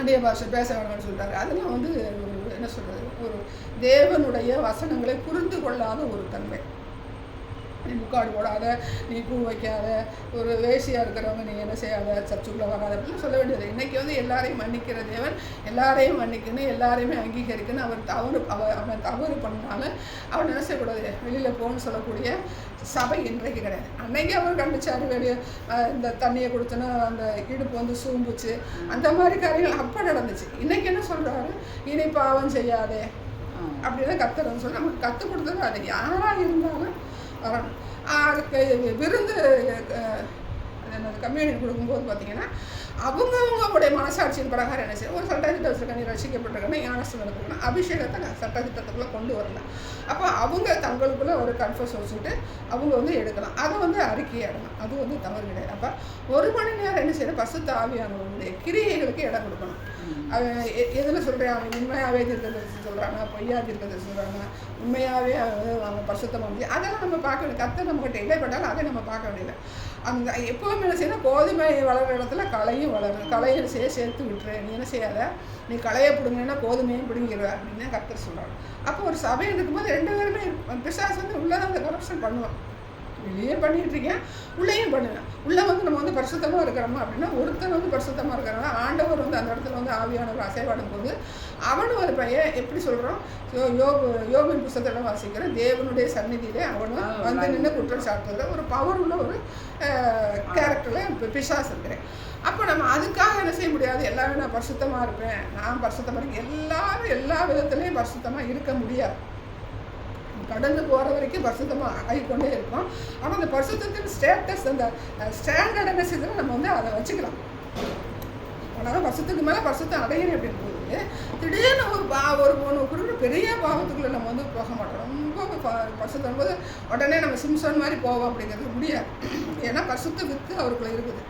அந்நிய பாஷை பேச வேணும்னு சொல்லிட்டாரு. அதெல்லாம் என்ன சொல்கிறது, ஒரு தேவனுடைய வசனங்களை புரிந்து கொள்ளாத ஒரு தன்மை. நீ முக்காடு போடாத, நீ பூ வைக்காத, ஒரு வேசியாக இருக்கிறவங்க நீ என்ன செய்யாத, சர்ச்சுக்குள்ளே வராத அப்படின்னு சொல்ல வேண்டியது. இன்றைக்கி எல்லாரையும் மன்னிக்கிற தேவன், எல்லாரையும் மன்னிக்கணும், எல்லாரையுமே அங்கீகரிக்கணும். அவன் தவறு பண்ணாலும் அவன் என்ன செய்யக்கூடாது, வெளியில் போகணும்னு சொல்லக்கூடிய சபை இன்றைக்கு கிடையாது. அன்னைக்கு அவர் கண்டிச்சாரு, வெளியே இந்த தண்ணியை கொடுத்தோன்னா அந்த இடுப்பு சூம்புச்சு, அந்த மாதிரி காரியங்கள் அப்போ நடந்துச்சு. இன்றைக்கி என்ன சொல்கிறாரு, இனி பாவம் செய்யாதே அப்படின்னு கத்துறதுன்னு சொல்லி நமக்கு கற்றுக் கொடுத்தது. அது யாராக இருந்தாலும் வரணும். விருந்து கம்யூனிட்டி கொடுக்கும்போது பார்த்திங்கன்னா அவங்களுடைய மனசாட்சியின் பிரகாரம் என்ன செய்யும், ஒரு சட்டத்திட்ட வச்சுருக்க நீ ரசிக்கப்பட்டிருக்கணும், ஞானஸ்தானம் எடுத்துக்கணும், அபிஷேகத்தை சட்டத்திட்டத்துக்குள்ளே கொண்டு வரல. அப்போ அவங்க தங்களுக்குள்ளே ஒரு கன்ஃபர்ஸ் வச்சுட்டு அவங்க வந்து எடுக்கலாம், அதை வந்து அறிக்கையாடணும், அது வந்து தவறு கிடையாது. அப்போ 1 மணி நேரம் என்ன செய்யணும், பரிசுத்த ஆவியானவருடைய கிரியைகளுக்கு இடம் கொடுக்கணும். எதில் சொல்கிறேன், அவங்க உண்மையாகவே தீர்க்கதரிசி சொல்கிறாங்க, பொய்யா தீர்க்கதரிசி சொல்கிறாங்க, உண்மையாகவே அவங்க பரிசுத்தமாக வந்து அதெல்லாம் நம்ம பார்க்க வேண்டிய, கத்தை நம்மகிட்ட இடைப்பட்டாலும் அதை நம்ம பார்க்க வேண்டியது. அந்த எப்போவுமே என்ன செய்யணும், கோதுமை வளர்கிற இடத்துல களையும் வளரும், களையை சேர்த்து விட்டுரு, நீ என்ன செய்யாத, நீ களையை பிடுங்கன்னா கோதுமையும் பிடுங்கிடுவ அப்படின்னு கர்த்தர் சொல்கிறாங்க. அப்போ ஒரு சபை இருக்கும்போது 2 பேருமே பிசாசு வந்து உள்ளதான் அந்த கரப்ஷன் பண்ணுவான், வெளியே பண்ணிகிட்டு இருக்கேன், உள்ளேயும் பண்ணுவேன். உள்ளே வந்து நம்ம வந்து பரிசுத்தமாக இருக்கிறோமா அப்படின்னா, ஒருத்தன் வந்து பரிசுத்தமாக இருக்கிறாங்க, ஆண்டவர் வந்து அந்த இடத்துல வந்து ஆவியானவர் அசைவாடும் போது அவனும் ஒரு பையன் எப்படி சொல்கிறோம், யோபின் புத்தகத்தில் வாசிக்கிற தேவனுடைய சந்நிதியிலே அவனும் வந்து நின்று குற்றம் சாட்டுகிற ஒரு பவர் உள்ள ஒரு கேரக்டரில் பிசாசு இருக்கிறேன். அப்போ நம்ம அதுக்காக என்ன செய்ய முடியாது, எல்லாரும் நான் பரிசுத்தமாக இருப்பேன், நான் பரிசுத்தமாக இருக்கேன், எல்லாரும் எல்லா விதத்துலேயும் பரிசுத்தமாக இருக்க முடியாது. கடந்து போகிற வரைக்கும் பரிசுத்தமாக ஆகிக்கொண்டே இருக்கும். ஆனால் அந்த பரிசுத்தத்தின் ஸ்டேட்டஸ், அந்த ஸ்டாண்டர்ட் என்ன செய்யணும், நம்ம வந்து அதை வச்சுக்கலாம். ஆனால் பரிசுத்துக்கு மேலே பரிசுத்தம் அடையணும் அப்படின்னு போது திடீர்னு ஒரு பெரிய பாவத்துக்குள்ளே நம்ம வந்து போக மாட்டோம். ரொம்ப பரிசுத்தம் போது உடனே நம்ம சிம்சன் மாதிரி போவோம் அப்படிங்கிறது முடியாது. ஏன்னா பரிசுத்த வித்து அவருக்குள்ளே இருக்குது.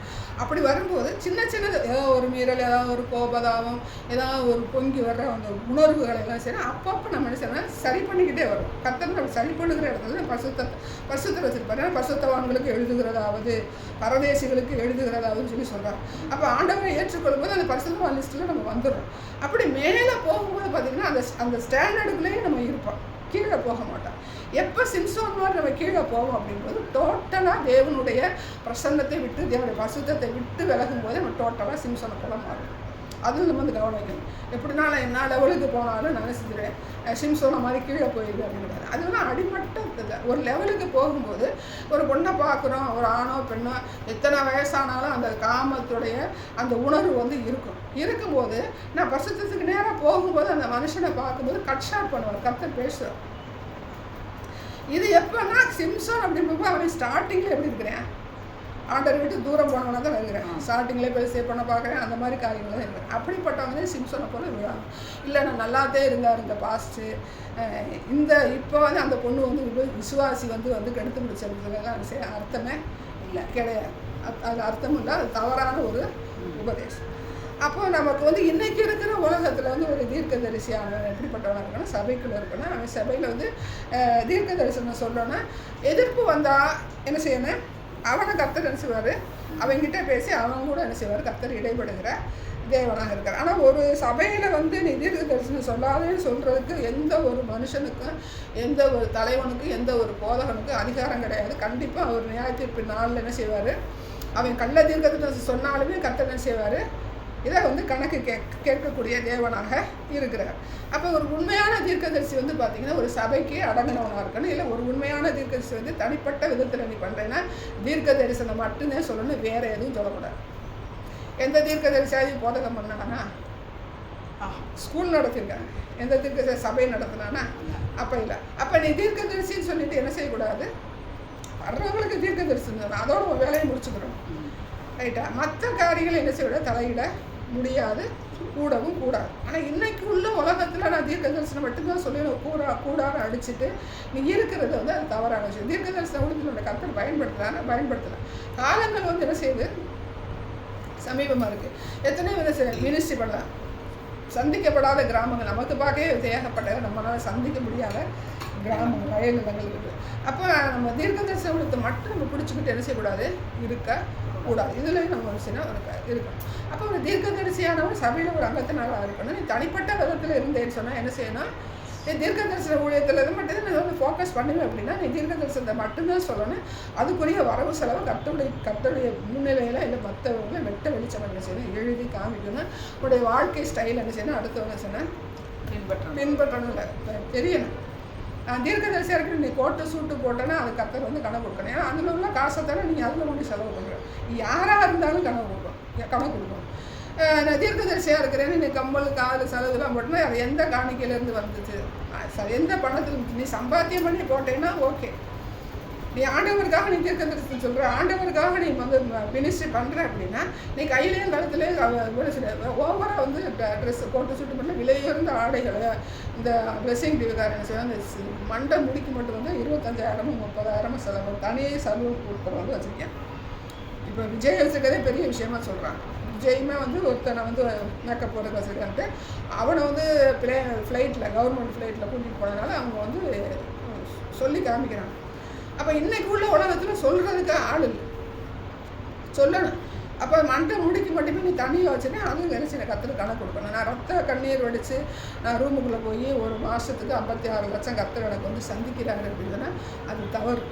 அப்படி வரும்போது சின்ன சின்னது ஏதாவது ஒரு மீறல், ஏதாவது ஒரு கோபதாபம், ஏதாவது ஒரு பொங்கி வர்ற அந்த உணர்வுகளை எல்லாம் சரி அப்பப்போ நம்ம என்ன செய்யணும், சரி பண்ணிக்கிட்டே வரும். கர்த்தர் நம்ம சரி பண்ணுகிற இடத்துல பரிசுத்தத்தை வச்சுருப்பாரு. ஏன்னா பரிசுத்தவான்களுக்கு எழுதுகிறதாவது, பரதேசிகளுக்கு எழுதுகிறதாவதுன்னு சொல்லி சொல்கிறாங்க. அப்போ ஆண்டவரை ஏற்றுக்கொள்ளும் போது அந்த பரிசுத்தவான் லிஸ்ட்டில் நம்ம வந்துடுறோம். அப்படி மேலே போகும்போது பார்த்திங்கன்னா அந்த ஸ்டாண்டர்டுக்குள்ளேயே நம்ம இருப்போம், கீழே போக மாட்டோம். எப்போ சிம்சோன் மாதிரி நம்ம கீழே போவோம் அப்படின்றது டோட்டலாக தேவனுடைய பிரசன்னத்தை விட்டு, தேவனுடைய பரிசுத்தத்தை விட்டு விலகும் போது நம்ம டோட்டலாக சிம்சோனை போல மாறும். அதுவும் நம்ம வந்து கவனிக்கணும். எப்படின்னா நான் என்ன லெவலுக்கு போனாலும் நான் செஞ்சுருவேன், சிம்சோனை மாதிரி கீழே போயிடுவேன் அப்படிங்கிறது. அது வந்து அடிமட்டத்தில் ஒரு லெவலுக்கு போகும்போது ஒரு பொண்ணை பார்க்குறோம், ஒரு ஆணோ பெண்ணோ எத்தனை வயசானாலும் அந்த காமத்துடைய அந்த உணர்வு வந்து இருக்கும்போது நான் பரிசுத்தத்துக்கு நேராக போகும்போது அந்த மனுஷனை பார்க்கும்போது கட் ஷாட் பண்ணுவேன், கர்த்தர் பேசுகிறோம். இது எப்போன்னா சிம்சோன் அப்படிங்கும்போது அவன் ஸ்டார்டிங்கில் எப்படி இருக்கிறேன், ஆண்டரை விட்டு தூரம் போனவனா தான் இருக்கிறேன், ஸ்டார்டிங்கில் போய் சேவ் பண்ண பார்க்குறேன், அந்த மாதிரி காரியங்கள் தான் இருக்கிறேன். அப்படிப்பட்டவங்க சிம்சோனை போல விழுவாங்க. இல்லை நான் நல்லாத்தே இருந்தார் இந்த பாஸ்ட்டு, இப்போ வந்து அந்த பொண்ணு வந்து விசுவாசி வந்து கெடுத்து முடிச்சதுலாம் அர்த்தமே இல்லை, கிடையாது. அது அர்த்தம் இல்லை, அது தவறான ஒரு உபதேசம். அப்போ நமக்கு வந்து இன்றைக்கி இருக்கிற உலகத்தில் வந்து ஒரு தீர்க்கதரிசியான எப்படிப்பட்டவனாக இருக்கணும், சபைக்குள்ளே இருக்கணும். அவன் சபையில் வந்து தீர்க்க தரிசனம் சொல்லணும்னா எதிர்ப்பு வந்தால் என்ன செய்யணும், அவனை கர்த்தர் என்ன செய்வார், அவங்ககிட்ட பேசி அவன் கூட என்ன செய்வார், கர்த்தர் இடைபடுகிற தேவனாக இருக்கார். ஆனால் ஒரு சபையில் வந்து நீ தீர்க்க தரிசனம் சொல்லாதேன்னு சொல்கிறதுக்கு எந்த ஒரு மனுஷனுக்கும், எந்த ஒரு தலைவனுக்கும், எந்த ஒரு போதகனுக்கும் அதிகாரம் கிடையாது. கண்டிப்பாக அவர் நியாயத்தீர்ப்பு நாளில் என்ன செய்வார், அவன் கள்ள தீர்க்க தரிசனம் சொன்னாலுமே கர்த்தர் என்ன செய்வார், இதை வந்து கணக்கு கேட்கக்கூடிய தேவனாக இருக்கிறார். அப்போ ஒரு உண்மையான தீர்க்கதரிசி வந்து பார்த்திங்கன்னா ஒரு சபைக்கு அடங்கினவனாக இருக்கணும். இல்லை ஒரு உண்மையான தீர்க்கதரிசி வந்து தனிப்பட்ட விதத்தில் நீ பண்ணுறேன்னா தீர்க்க தரிசனம் மட்டுமே சொல்லணும், வேறு எதுவும் சொல்லக்கூடாது. எந்த தீர்க்கதரிசியாவது போதகம் பண்ணானா, ஸ்கூல் நடத்திருக்காங்க, எந்த தீர்க்கதரிசி சபை நடத்தினானா, அப்போ இல்லை. அப்போ நீ தீர்க்கதரிசின்னு சொல்லிட்டு என்ன செய்யக்கூடாது, வர்றவங்களுக்கு தீர்க்க தரிசனம் அதோட ஒரு வேலையை முடிச்சுக்கிறோம், ரைட்டா. மற்ற காரியங்கள் என்ன செய்ய தலையிட முடியாது, கூடவும் கூடாது. ஆனால் இன்றைக்கு உள்ள உலகத்தில் நான் தீர்க்க தரிசனம் மட்டும்தான் சொல்லணும், கூடார அடிச்சுட்டு நீ இருக்கிறது வந்து அது தவறான விஷயம். தீர்க்க தரிசனம் உலகத்தில் கர்த்தர் பயன்படுத்தலை. காலங்கள் வந்து என்ன செய்யுது, சமீபமாக இருக்குது. எத்தனையோ வித மினிஸ்ட்ரி பண்ணலாம், சந்திக்கப்படாத கிராமங்கள் நமக்கு பார்க்கவே தேகப்பட்ட நம்மளால் சந்திக்க முடியாத கிராமங்கள், வயல் நிலங்கள் இருக்குது. அப்போ நம்ம தீர்க்க தரிசனத்தை மட்டும் நம்ம பிடிச்சிக்கிட்டு என்ன செய்யக்கூடாது, இருக்கக்கூடாது. இதுலேயும் நம்ம இருக்கணும். அப்போ ஒரு தீர்க்கதரிசியானவன் சபையில் ஒரு அங்கத்தினராக இருக்கணும். நீ தனிப்பட்ட விதத்தில் இருந்தேன்னு சொன்னால் என்ன செய்யணும், நீ தீர்க்க தரிசன ஊழியத்தில் மட்டும்தான் நான் வந்து ஃபோக்கஸ் பண்ணுவேன் அப்படின்னா நீ தீர்க்க தரிசனத்தை மட்டும்தான் சொல்லணும். அதுக்குரிய வரவு செலவு கர்த்தருடைய முன்னிலையில் இல்லை மற்றவங்க வெட்ட வெளிச்சம் என்ன செய்யணும், எழுதி காமிக்கணும். உடைய வாழ்க்கை ஸ்டைல் என்ன செய்யணும், அடுத்தவங்க சொன்னால் பின்பற்றணும், இல்லை தெரியணும். தீர்க்கதரிசியாக இருக்கிற நீ கோட்டு சூட்டு போட்டேன்னா அது கர்த்தர் வந்து கணக்கு கொடுக்கணும். ஏன்னா அதில் உள்ள காசை தர நீங்கள் அதில் கொண்டு செலவு பண்ணுற யாராக இருந்தாலும் கணக்கு கொடுக்கணும். நான் தீர்க்கதரிசியாக இருக்கிறேன்னு நீ கம்மல் காது செலவுலாம் போட்டோன்னா அது எந்த காணிக்கையிலேருந்து வந்துச்சு, எந்த பணத்தில் நீ சம்பாத்தியம் பண்ணி போட்டேன்னா ஓகே, நீ ஆண்டவருக்காக நீ தீர்க்கதரிசனம் சொல்கிற, ஆண்டவருக்காக நீ வந்து மினிஸ்ட்ரி பண்ணுற அப்படின்னா நீ கையிலேயும் கழுத்துலேயும் ஓவராக வந்து ட்ரெஸ் போட்டு சுட்டு பண்ண விலையுறந்த ஆடைகளை இந்த பிளெஸிங் டிவிக்காரன் அந்த மண்டை முடிக்கு மட்டும் வந்து 25,000 30,000 செலவு தனியே செலவு கொடுக்குற வந்து வச்சுருக்கேன். இப்போ விஜய் வச்சுருக்கதே பெரிய விஷயமா சொல்கிறான். விஜயுமே வந்து ஒருத்தனை வந்து மேக்கப் போட வச்சுருக்கான்ட்டு அவனை வந்து ஃப்ளைட்டில் கவர்மெண்ட் ஃப்ளைட்டில் கூட்டிகிட்டு போனதுனால அவங்க வந்து சொல்லி காமிக்கிறாங்க. அப்போ இன்றைக்கு உள்ள உலகத்தில் சொல்கிறதுக்கு ஆள் இல்லை, சொல்லணும். அப்போ மண்டை முடிக்கு மட்டுமே நீ தண்ணியை வச்சுன்னா அதுவும் நினச்சி கற்றுட்டு கணக்கு கொடுக்கணும். நான் ரத்த கண்ணீர் வடித்து நான் ரூமுக்குள்ளே போய் ஒரு மாதத்துக்கு 56 லட்சம் கத்தர் எனக்கு வந்து சந்திக்கிறாங்க அப்படின்னா அது தவறு.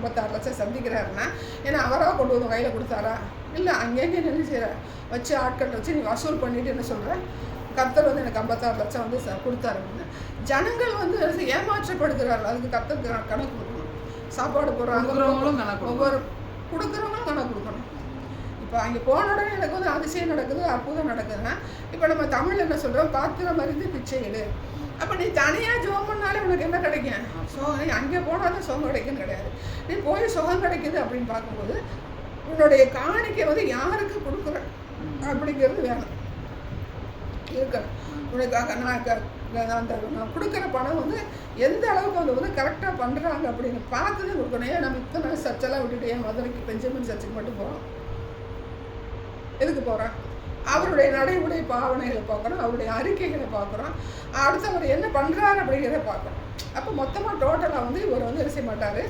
56 லட்சம் சந்திக்கிறாருன்னா ஏன்னா அவராக கொண்டு வந்து கையில் கொடுத்தாரா? இல்லை, அங்கேயே என்ன செய்கிற வச்சு ஆட்கள் வச்சு நீ வசூல் பண்ணிவிட்டு என்ன சொல்கிற, கர்த்தர் வந்து எனக்கு 56 லட்சம் வந்து கொடுத்தாரு அப்படின்னு. ஜனங்கள் வந்து ஏமாற்றப்படுகிறார்கள். அதுக்கு கர்த்தர் கணக்கு கொடுக்கணும். சாப்பாடு போடுறாங்க, ஒவ்வொரு கொடுக்குறவங்களும் கணக்கு கொடுக்கணும். இப்போ அங்கே போன உடனே எனக்கு வந்து அதிசயம் நடக்குது, அற்புதம் நடக்குதுன்னா இப்போ நம்ம தமிழ் என்ன சொல்கிறோம், பாத்திரம் மருந்து பிச்சை எடு. அப்போ நீ தனியாக ஜோம் பண்ணாலே உனக்கு என்ன கிடைக்கும்? நீ அங்கே போனால் தான் சுகம் கிடைக்குன்னு கிடையாது. நீ போய் சுகம் கிடைக்குது அப்படின்னு பார்க்கும்போது உன்னுடைய காணிக்கை வந்து யாருக்கு கொடுக்குற அப்படிங்கிறது வேணும் இருக்க. உனக்காக நான் கொடுக்குற பணம் வந்து எந்த அளவுக்கு வந்து கரெக்டாக பண்ணுறாங்க அப்படின்னு பார்த்து தான் கொடுக்கணும். ஏன் நம்ம இத்தனை சர்ச்செல்லாம் விட்டுட்டு ஏன் மதுரைக்கு பெஞ்சமின் சர்ச்சுக்கு மட்டும் போகிறோம்? எதுக்கு போகிறோம்? அவருடைய நடைமுறை பாவனைகளை பார்க்குறோம், அவருடைய அறிக்கைகளை பார்க்குறோம், அடுத்து அவர் என்ன பண்ணுறாரு அப்படிங்கிறத பார்க்குறோம். அப்போ மொத்தமாக டோட்டலாக வந்து இவர் வந்து என்ன செய்ய மாட்டார்,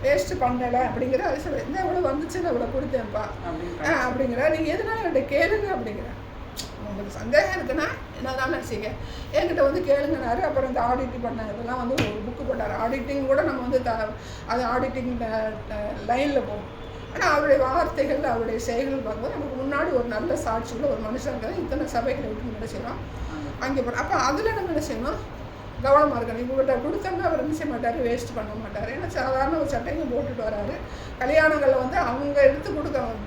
வேஸ்ட்டு பண்ணலை அப்படிங்கிற அது என்ன இவ்வளோ வந்துச்சுன்னு இவ்வளோ கொடுத்தேன்ப்பா அப்படிங்கிற. நீங்கள் எதுனாலும் என்கிட்ட கேளுங்க அப்படிங்கிற. உங்களுக்கு சந்தேகம் இருக்குன்னா என்ன தானே செய்ய என்கிட்ட வந்து கேளுங்கனாரு. அப்புறம் இந்த ஆடிட்டிங் பண்ண இதெல்லாம் வந்து ஒரு புக்கு போட்டார். ஆடிட்டிங் கூட நம்ம வந்து அது ஆடிட்டிங் லைனில் போகும். ஆனால் அவருடைய வார்த்தைகள் அவருடைய செயல்கள் பார்க்கும்போது நமக்கு முன்னாடி ஒரு நல்ல சாட்சியில் ஒரு மனுஷங்க இத்தனை சபைகளை விட்டு என்ன செய்யணும் அங்கே போகிறோம். அப்போ அதில் நம்ம என்ன செய்யணும், கவனமாக இருக்கணும். இவங்கள்ட்ட கொடுத்தோம்னா அவர் என்ன செய்ய மாட்டார், வேஸ்ட் பண்ண மாட்டார். ஏன்னா சாதாரண ஒரு சட்டையும் போட்டுட்டு வராரு. கல்யாணங்களில் வந்து அவங்க எடுத்து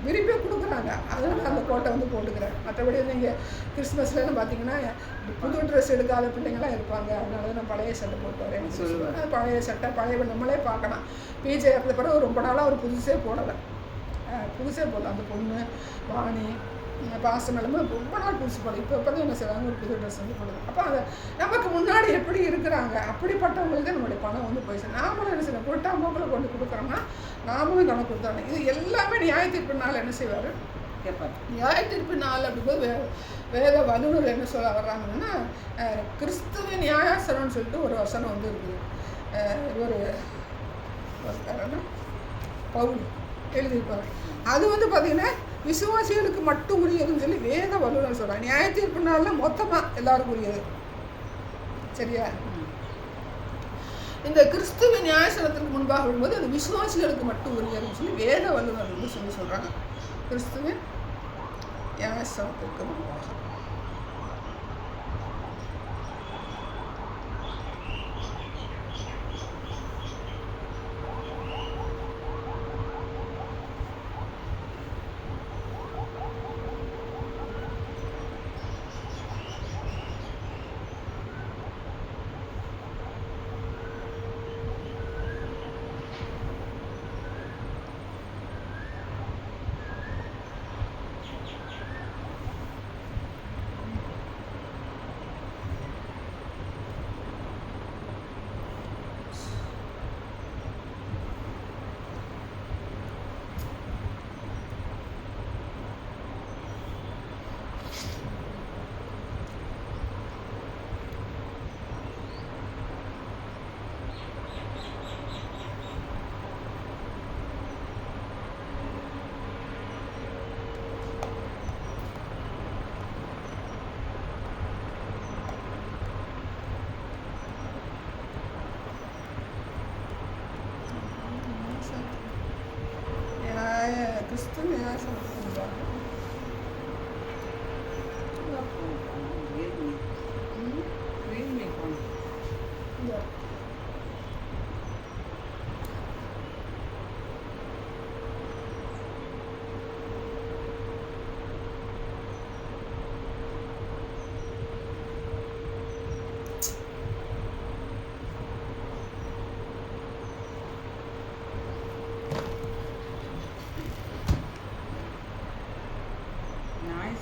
விரும்பி கொடுக்குறாங்க, அதனால அந்த கோட்டை வந்து போட்டுக்கிறாங்க. மற்றபடி வந்து இங்கே கிறிஸ்மஸ்லாம் பார்த்தீங்கன்னா புது ட்ரெஸ் எடுக்காத பிள்ளைங்களாம் இருப்பாங்க. அதனால நான் பழைய சட்டை போட்டு வரேன்னு சொல்லுவேன். பழைய சட்டை பழைய நம்மளே பார்க்கலாம். பிஜே இருந்த பிறகு ரொம்ப நாளாக ஒரு புதுசே போடலை. அந்த பொண்ணு வாணி பாசமெல்லாமே ரொம்ப நாள் புதுசு போடல. இப்போ தான் என்ன செய்வாங்க, ஒரு புது ட்ரெஸ் வந்து போடுது. அப்போ அதை நமக்கு முன்னாடி எப்படி இருக்கிறாங்க அப்படிப்பட்டவங்களுக்கு நம்மளுடைய பணம் வந்து போயிடுச்சு. நாமளும் என்ன செய்யணும், கொட்டாம்போக்கில் கொண்டு கொடுக்குறோம்னா நாமளும் கணக்கு கொடுத்தாங்க. இது எல்லாமே நியாயத்தீர்ப்பு நாள் என்ன செய்வார் கேட்பார். நியாயத்தீர்ப்பு நாள் அப்படிங்கும்போது வேத வல்லுநர் என்ன சொல்ல வர்றாங்கன்னா, கிறிஸ்துவின் நியாயாசனம்னு சொல்லிட்டு ஒரு வசனம் வந்து இருக்குது. ஒரு பவுல் எழுதியிருப்பார். அது வந்து பார்த்திங்கன்னா விசுவாசிகளுக்கு மட்டும் உரியதுன்னு சொல்லி வேத வல்லுநர் சொல்கிறாங்க. நியாயத்தீர்ப்பு நாளில் மொத்தமாக எல்லாருக்கும் உரியது. சரியா? இந்த கிறிஸ்துவின் நியாயசனத்திற்கு முன்பாக விடும்போது அது விசுவாசிகளுக்கு மட்டும் உரியதுன்னு சொல்லி வேத வல்லுநர் வந்து சொல்கிறாங்க. கிறிஸ்துவின் நியாயசனத்திற்கு முன்பாக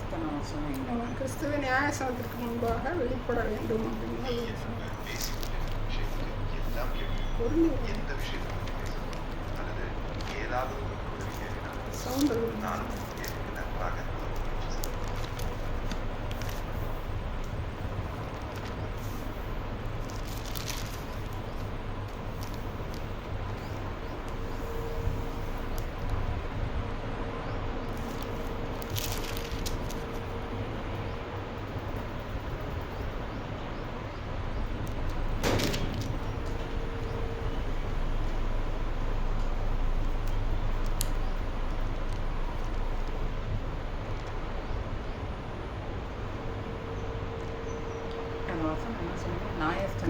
எத்தனை வருஷம் கிறிஸ்துவ நியாயசானத்திற்கு முன்பாக வெளிப்பட வேண்டும் அப்படின்னு சவுண்ட்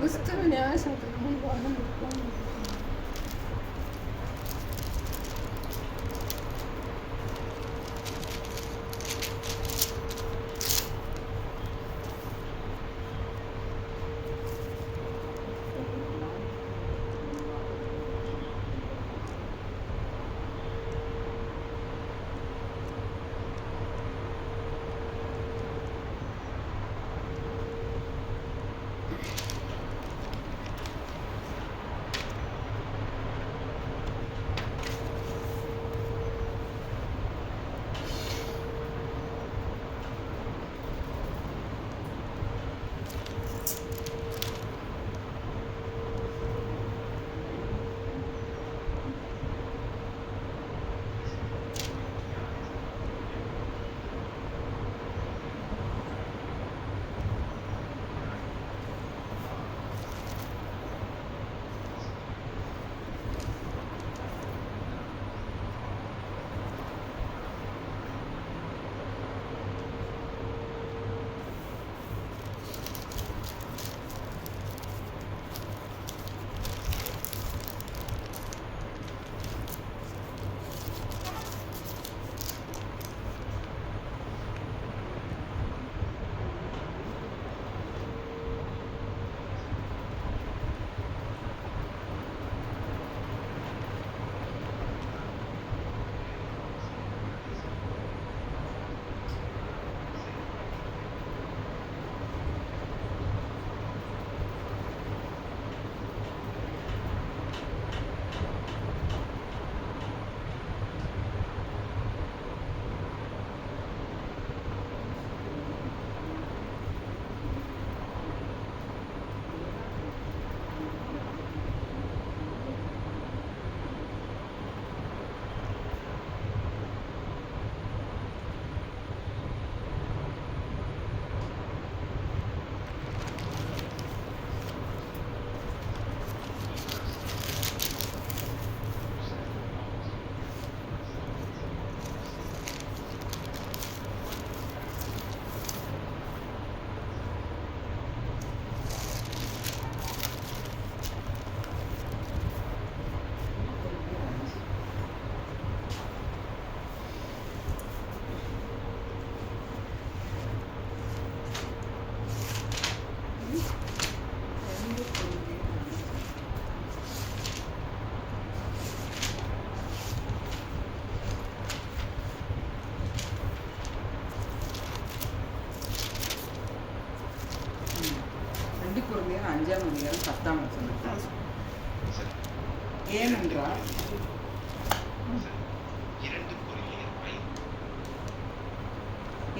கிறிஸ்துவ நியாயசானத்திற்கு முன்பாக இருக்கும்.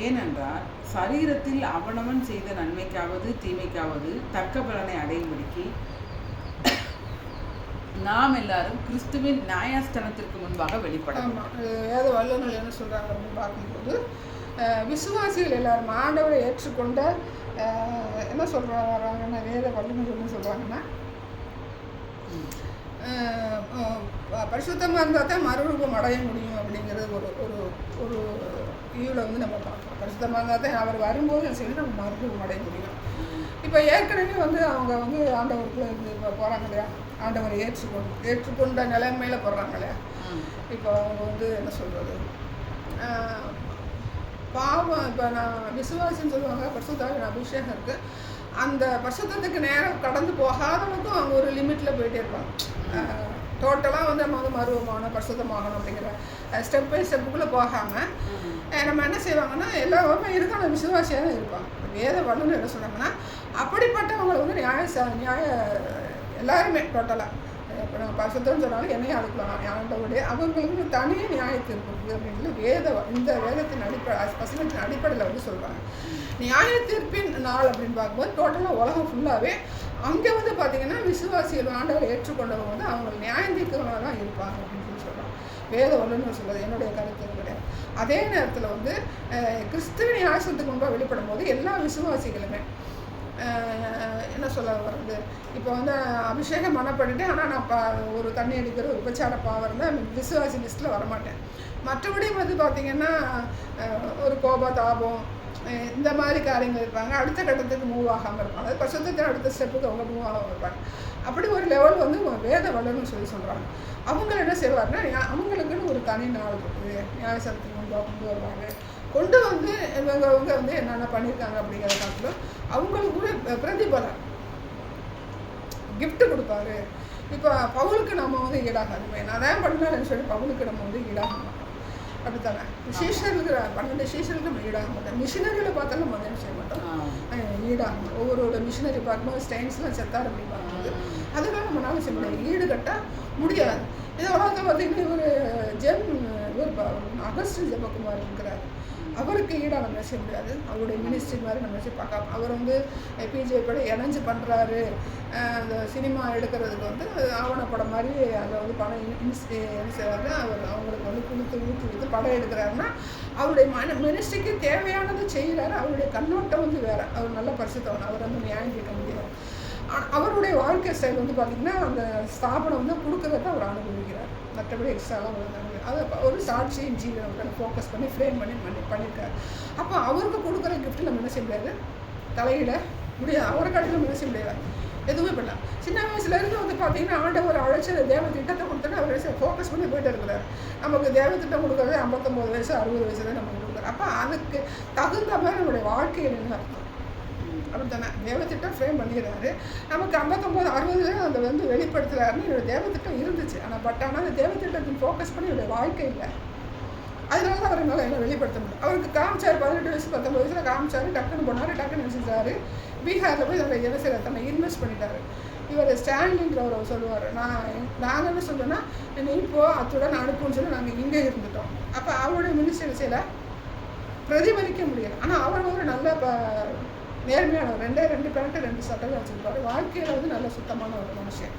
ஏனென்றால் சரீரத்தில் அவனவன் செய்த நன்மைக்காவது தீமைக்காவது தக்க பலனை அடையும்படிக்கு நாம் எல்லாரும் கிறிஸ்துவின் நியாயஸ்தானத்திற்கு முன்பாக வெளிப்படணும். வேத வல்லுநர்கள் என்ன சொல்றாங்க அப்படின்னு பார்க்கும்போது, விசுவாசிகள் எல்லாரும் ஆண்டவரை ஏற்றுக்கொண்ட என்ன சொல்றாங்கன்னா, வேத வல்லுநர்கள் என்ன சொல்றாங்கன்னா, பரிசுத்தமாக இருந்தால் தான் மறுரூபம் அடைய முடியும் அப்படிங்கிறது ஒரு ஒரு ஒரு வியூவில் வந்து நம்ம பார்க்கலாம். பரிசுத்தமாக இருந்தால் தான் அவர் வரும்போது சரி நம்ம மறுரூபம் அடைய முடியும். இப்போ ஏற்கனவே வந்து அவங்க வந்து ஆண்டவருக்குள்ள இருந்து இப்போ போகிறாங்க இல்லையா, ஆண்டவரை ஏற்றுக்கொண்ட நிலைமையில் போடுறாங்க இல்லையா. இப்போ அவங்க வந்து என்ன சொல்கிறது, பாவம் இப்போ நான் விசுவாசின்னு சொல்லுவாங்க, பரிசுத்தாவின் அபிஷேகம் இருக்குது, அந்த பரிசுத்தத்துக்கு நேரம் கடந்து போகாதவனுக்கும் அவங்க ஒரு லிமிட்டில் போயிட்டே இருப்பாங்க. டோட்டலாக வந்து நம்ம வந்து மருவமாகணும், பரிசுத்தமாகணும் அப்படிங்கிற ஸ்டெப் பை ஸ்டெப்புக்குள்ளே போகாமல் நம்ம என்ன செய்வாங்கன்னா எல்லாருமே இருக்கான விசுவாசியாக தான் இருப்பாங்க. வேத வல்லுநர் என்ன சொல்கிறாங்கன்னா அப்படிப்பட்டவங்களை வந்து நியாய எல்லாருமே டோட்டலாக இப்போ நம்ம பரிசுத்தம்னு சொன்னாலும் என்னையும் அழுக்கலாம் ஆண்டவருடைய அவங்களுக்கு தனி நியாயத்து இருக்குது அப்படின்னு இந்த வேதத்தின் வசனத்தின் அடிப்படையில் வந்து சொல்கிறாங்க. நியாய தீர்ப்பின் நாள் அப்படின்னு பார்க்கும்போது டோட்டலாக உலகம் ஃபுல்லாகவே அங்கே வந்து பார்த்திங்கன்னா விசுவாசிகள் ஆண்டவரை ஏற்றுக்கொண்டவங்க வந்து அவங்க நியாயம் தீர்க்கிறவங்க தான் இருப்பாங்க அப்படின்னு சொல்லி சொல்கிறாங்க. வேத வல்லுநர் சொல்கிறது என்னுடைய கருத்து கிடையாது. அதே நேரத்தில் வந்து கிறிஸ்துவின் நியாயத்துக்கு முன்பாக வெளிப்படும் போது எல்லா விசுவாசிகளுமே என்ன சொல்ல வருது, இப்போ வந்து அபிஷேகம் பண்ணப்பட்டுட்டு ஆனால் நான் ஒரு தண்ணி அடிக்கிற ஒரு உபச்சார பாவம் தான் விசுவாசி லிஸ்ட்டில் வரமாட்டேன். மற்றபடி வந்து பார்த்திங்கன்னா ஒரு தாபம் இந்த மாதிரி காரியங்கள் இருப்பாங்க. அடுத்த கட்டத்துக்கு மூவ் ஆகாமல் இருப்பாங்க. அது பரிசுத்தத்தின் அடுத்த ஸ்டெப்புக்கு அவங்க மூவ் ஆகாமல் இருப்பாங்க. அப்படி ஒரு லெவல் வந்து வேத வல்லுன்னு சொல்கிறாங்க. அவங்க என்ன செய்வாருன்னா அவங்களுக்குன்னு ஒரு தனி நாள் இருக்குது, நியாயசனத்துக்கு முன்பாக கொண்டு வருவாங்க. கொண்டு வந்து இவங்க வந்து என்னென்ன பண்ணியிருக்காங்க அப்படிங்கிற காலத்தில் அவங்களுக்கு கூட பிரதிபலன் கிஃப்ட் கொடுப்பாரு. இப்போ பவுலுக்கு நம்ம வந்து ஈடாகாதுமே, நான் தான் பண்ணலான்னு சொல்லி பவுலுக்கு நம்ம வந்து ஈடாக மாட்டோம். அப்படித்தானே சீஷர்களுக்கு 12 சீஷர்களுக்கு நம்ம ஈடாக மாட்டோம். மிஷினரிகளை பார்த்தாலும் நம்ம வந்து செய்ய மாட்டோம், ஈடாகணும். ஒவ்வொரு மிஷினரி பார்க்கும்போது ஸ்டைன்ஸ்லாம் செத்தார் அப்படின்னு பார்க்கும்போது அதுக்காக நம்மளால செய்ய முடியாது, ஈடுகட்ட முடியாது. இது உலகத்தில் பார்த்திங்கன்னா இவர் அகஸ்டின் ஜெபக்குமார் இருக்கிறார். அவருக்கு ஈடாக நம்ம செய்ய முடியாது. அவருடைய மினிஸ்ட்ரி மாதிரி நம்ம வச்சு பார்க்கலாம். அவர் வந்து பிஜே படம் இணைஞ்சு பண்ணுறாரு. அந்த சினிமா எடுக்கிறதுக்கு வந்து ஆவணப்படம் மாதிரி அதில் வந்து படம் செய்வாரு. அவங்களுக்கு வந்து கொடுத்து ஊற்றி படம் எடுக்கிறாருன்னா அவருடைய மினிஸ்ட்ரிக்கு தேவையானது செய்கிறாரு. அவருடைய கண்ணோட்டம் வந்து வேறு. அவர் நல்ல பரிசுத்தவன், அவர் வந்து நியாயம் கேட்க முடியாது. அவருடைய வாழ்க்கை ஸ்டைல் வந்து பார்த்திங்கன்னா அந்த ஸ்தாபனம் வந்து கொடுக்குறத அவர் அனுபவிக்கிறார். மற்றபடி எக்ஸ்ட்ராலாம் வருது. அதை ஒரு சாட்சியின் ஜீவனை ஃபோக்கஸ் பண்ணி ஃப்ரேம் பண்ணியிருக்காரு. அப்போ அவருக்கு கொடுக்குற கிஃப்ட்டு நம்ம என்ன செய்ய முடியாது, தலையிட முடியாது. அவருக்கு அடிக்க நம்ம என்ன செய்ய முடியாது, எதுவுமே பண்ணலாம். சின்ன வயசுலேருந்து வந்து பார்த்திங்கன்னா ஆண்டவர் அழைச்சி தேவ திட்டத்தை கொடுத்தோன்னா அவர் ஃபோக்கஸ் பண்ணி போயிட்டு இருக்கிறார். நமக்கு தேவ திட்டம் கொடுக்குறது 59 வயசு 60 வயசு தான் நமக்கு கொடுக்குறாரு. அப்போ அதுக்கு தகுந்த மாதிரி நம்மளுடைய வாழ்க்கையில் என்ன அர்த்தம் அப்படி தானே தேவத்திட்டம் ஃப்ரேம் பண்ணிடுறாரு. நமக்கு 59 60 அந்த வந்து வெளிப்படுத்துகிறாருன்னு என்னோட தேவத்திட்டம் இருந்துச்சு. ஆனால் அந்த தேவத்திட்டத்தின் ஃபோக்கஸ் பண்ணி என்னுடைய வாழ்க்கை இல்லை. அதனால தான் அவர் என்னால் என்ன வெளிப்படுத்த முடியும். அவருக்கு காமிச்சார் 18 வயசு 19 வயசில் காமிச்சார். டக்குன்னு போனார், டக்குன்னு நினச்சிட்டாரு. பீகாரில் போய் அதை என்ன செய்ய தன்னை இன்வெஸ்ட் பண்ணிட்டாரு. இவர் ஸ்டான்லின்றவர் சொல்லுவார், நாங்கள் என்ன சொல்லுன்னா நீ இப்போ அத்துடன் அனுப்புன்னு சொல்லி நாங்கள் இங்கே இருந்துட்டோம். அப்போ அவருடைய மினிஸ்டர் செய்யலை பிரதிபலிக்க முடியலை. ஆனால் அவர் ஒரு நல்ல நேர்மையானவர். 2 பேண்ட்டு 2 சட்டையில் வச்சுருப்பாரு. வாழ்க்கையில் வந்து நல்ல சுத்தமான ஒரு மனுஷன்.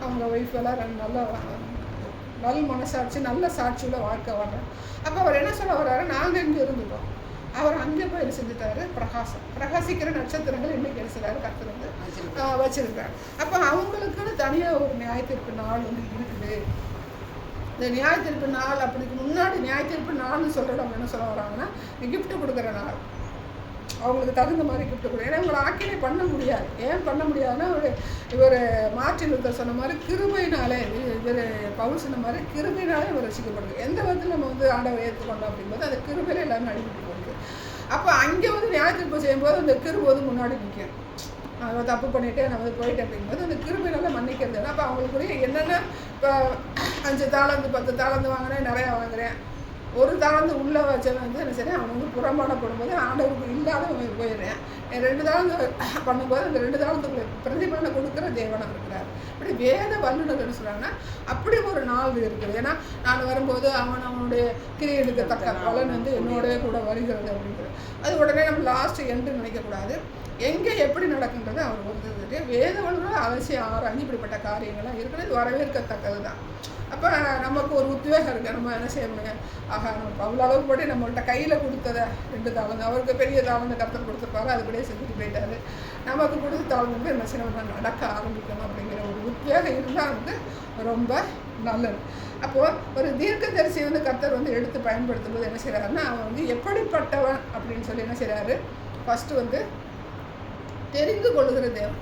அவங்க ஒய்ஃப் எல்லாம் நல்ல மனசாட்சி நல்ல சாட்சியுள்ள வாழ்க்கை வர்றேன். அப்போ அவர் என்ன சொல்ல வர்றாரு, நாங்கள் இங்கே இருந்துட்டோம். அவர் அங்கே போய் என்ன செஞ்சுட்டாரு, பிரகாசிக்கிற நட்சத்திரங்கள் இன்னைக்கு என்ன செய்கிறாரு, கர்த்தர் வந்து வச்சுருக்காரு. அப்போ அவங்களுக்குன்னு தனியாக ஒரு நியாயத்தீர்ப்பு நாள் வந்து இருக்குது. இந்த நியாயத்தீர்ப்பு நாள் அப்படிக்கு முன்னாடி நியாயத்தீர்ப்பு நாள்னு சொல்கிறோம். அவங்க என்ன சொல்ல வராங்கன்னா கிஃப்ட் கொடுக்குற நாள், அவங்களுக்கு தகுந்த மாதிரி கிஃப்ட் கொடுக்கும். ஏன்னா இவங்களை ஆக்கினை பண்ண முடியாது. ஏன் பண்ண முடியாதுன்னா இவர் மார்ட்டின் லூத்தர் சொன்ன மாதிரி கிருபையினாலே, இவர் பவுல் சொன்ன மாதிரி கிருபையினாலே இவர் ரசிக்கப்படுது. எந்த விதத்தில் நம்ம வந்து ஆண்டவரை ஏற்றுக்கொண்டோம் அப்படிங்கும்போது அந்த கிருபையில எல்லாமே அடிபட்டு போகுது. அப்போ அங்கே வந்து நியாயத்தீர்ப்பு செய்யும்போது அந்த கிருபை வந்து முன்னாடி நிற்கும். நான் தப்பு பண்ணிவிட்டு நான் வந்து போயிட்டேன் அப்படிங்கும்போது அந்த கிருபையினால மன்னிக்கிறது. அப்போ அவங்களுக்குரிய என்னென்ன இப்போ 5 தாளந்து 10 தாளந்து வாங்கினேன், நிறையா வாங்குறேன், ஒரு தாளந்து உள்ளே வச்சவன் வந்து என்ன சரி அவன் வந்து புறம்பாடப்படும்போது ஆண்டவருக்கு இல்லாத போயிடுறேன். 2 தாளந்து பண்ணும்போது அந்த 2 தாளத்துக்குள்ள பிரதிபலனை கொடுக்குற தேவனாக இருக்கிறார். இப்படி வேத வல்லுநர் என்ன சொல்கிறாங்கன்னா அப்படி ஒரு நாள் இருக்குது. ஏன்னா நான் வரும்போது அவனுடைய கிரியைகளுக்கு தக்க பலன் வந்து என்னோடய கூட வருகிறது அப்படிங்கிறது. அது உடனே நம்ம லாஸ்ட்டு எண்டு நினைக்கக்கூடாது. எங்கே எப்படி நடக்குன்றது அவர் வந்து வேத வல்லுநர் அவசியம் ஆராய்ஞ்சு இப்படிப்பட்ட காரியங்கள்லாம் இருக்கிறது வரவேற்கத்தக்கது தான். அப்போ நமக்கு ஒரு உத்வேகம் இருக்குது. நம்ம என்ன செய்ய முடியும், ஆகா நம்ம அவ்வளோ அளவுக்கு போட்டு நம்மள்கிட்ட கையில் கொடுத்ததை 2 தாளந்து, அவருக்கு பெரிய தாளந்து கர்த்தர் கொடுத்துருப்பாரு, அதுபடியே செஞ்சுட்டு போயிட்டாரு. நமக்கு கொடுத்த தாளந்து என்ன செய்யணும், நடக்க ஆரம்பிக்கணும் அப்படிங்கிற ஒரு உத்வேகம் இருந்தால் வந்து ரொம்ப நல்லது. அப்போது ஒரு தீர்க்கதரிசி வந்து கர்த்தர் வந்து எடுத்து பயன்படுத்தும் போது என்ன செய்கிறாருன்னா அவன் வந்து எப்படிப்பட்டவன் அப்படின்னு சொல்லி என்ன செய்கிறாரு, ஃபஸ்ட்டு வந்து தெரிந்து கொள்ளுகிற தேவன்.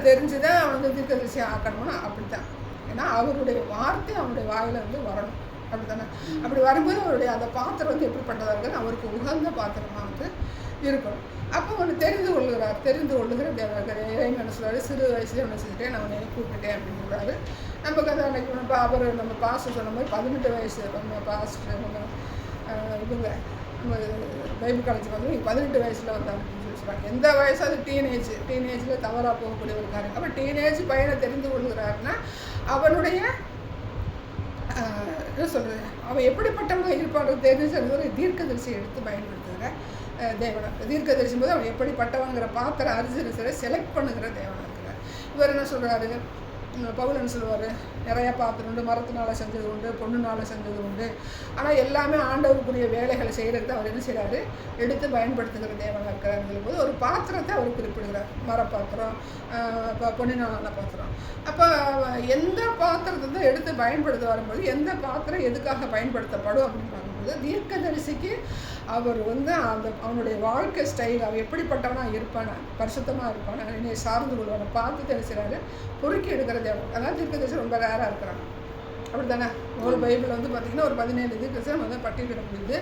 தெரிஞ்சுதான் அவன் வந்து தீர்க்கதரிசி ஆக்கணும்னா அப்படித்தான். ஏன்னா அவருடைய வார்த்தை அவனுடைய வாயில் வந்து வரணும். அப்படி தானே? அப்படி வரும்போது அவருடைய அந்த பாத்திரம் வந்து எப்படிப்பட்டதாக இருக்குது, அவருக்கு உகந்த பாத்திரமாக வந்து இருக்கணும். அப்போ ஒன்று தெரிந்து கொள்ளுகிற தேவனாக இறைவன் சொல்கிறாரு, சிறு வயசுலேயே ஒன்று செஞ்சுட்டேன், நான் உன்னை கூப்பிட்டுட்டேன் அப்படின்னு சொல்கிறாரு. நமக்கு அந்த அன்றைக்கி நம்ம அவர் நம்ம பாஸ்டர் சொன்ன மாதிரி 18 வயசு நம்ம பாஸ்டர் நம்ம இவங்க நம்ம பைபிள் காலேஜுக்கு வந்து 18 வயசில் வந்தாங்க அப்படின்னு சொல்லி சொல்கிறாங்க. எந்த வயசு அது டீனேஜில் தவறாக போகக்கூடிய ஒரு காரியம். அப்போ டீனேஜ் பையனை தெரிந்து கொள்கிறாருன்னா அவனுடைய என்ன சொல்கிறது, அவன் எப்படிப்பட்டவங்க இருப்பாங்க தெரிஞ்சு தீர்க்கதரிசி எடுத்து பயன்படுத்துகிற தேவனாக தீர்க்கதரிசி போது அவன் எப்படிப்பட்டவங்கிற பாத்திர அரிசி செலக்ட் பண்ணுகிற தேவனாக இருக்கிறார். இவர் என்ன சொல்கிறாரு, பவுல் என்ன சொல்லுவார், நிறையா பாத்திரம் உண்டு, மரத்தினால செஞ்சது உண்டு, பொண்ணுனால செஞ்சது உண்டு, ஆனால் எல்லாமே ஆண்டவருக்குரிய வேலைகளை செய்கிறதுக்கு அவர் என்ன செய்கிறாரு, எடுத்து பயன்படுத்துகிற தேவனாக இருக்கிறாருங்கும் போது ஒரு பாத்திரத்தை அவர் குறிப்பிடுகிறார். மரப்பாத்திரம், இப்போ பொன்னினாலான பாத்திரம். அப்போ எந்த பாத்திரத்தை தான் எடுத்து பயன்படுத்த வரும்போது எந்த பாத்திரம் எதுக்காக பயன்படுத்தப்படும் அப்படின்னு பார்க்கும்போது தீர்க்கதரிசிக்கு அவர் வந்து அவனுடைய வாழ்க்கை ஸ்டைல், அவன் எப்படிப்பட்டவனாக இருப்பான, பரிசுத்தமாக இருப்பான, என்னை சார்ந்து கொள்வான பார்த்து தெரிஞ்சுறாரு, பொறுக்கி எடுக்கிற தேவன். அதனால் தீர்க்கதரிசி ரொம்ப ரேராக இருக்கிறாங்க. அப்படி தானே ஒரு பைபிள் வந்து பார்த்திங்கன்னா ஒரு 17 தீர்க்கதரிசி நம்ம வந்து பட்டியலிட முடியுது.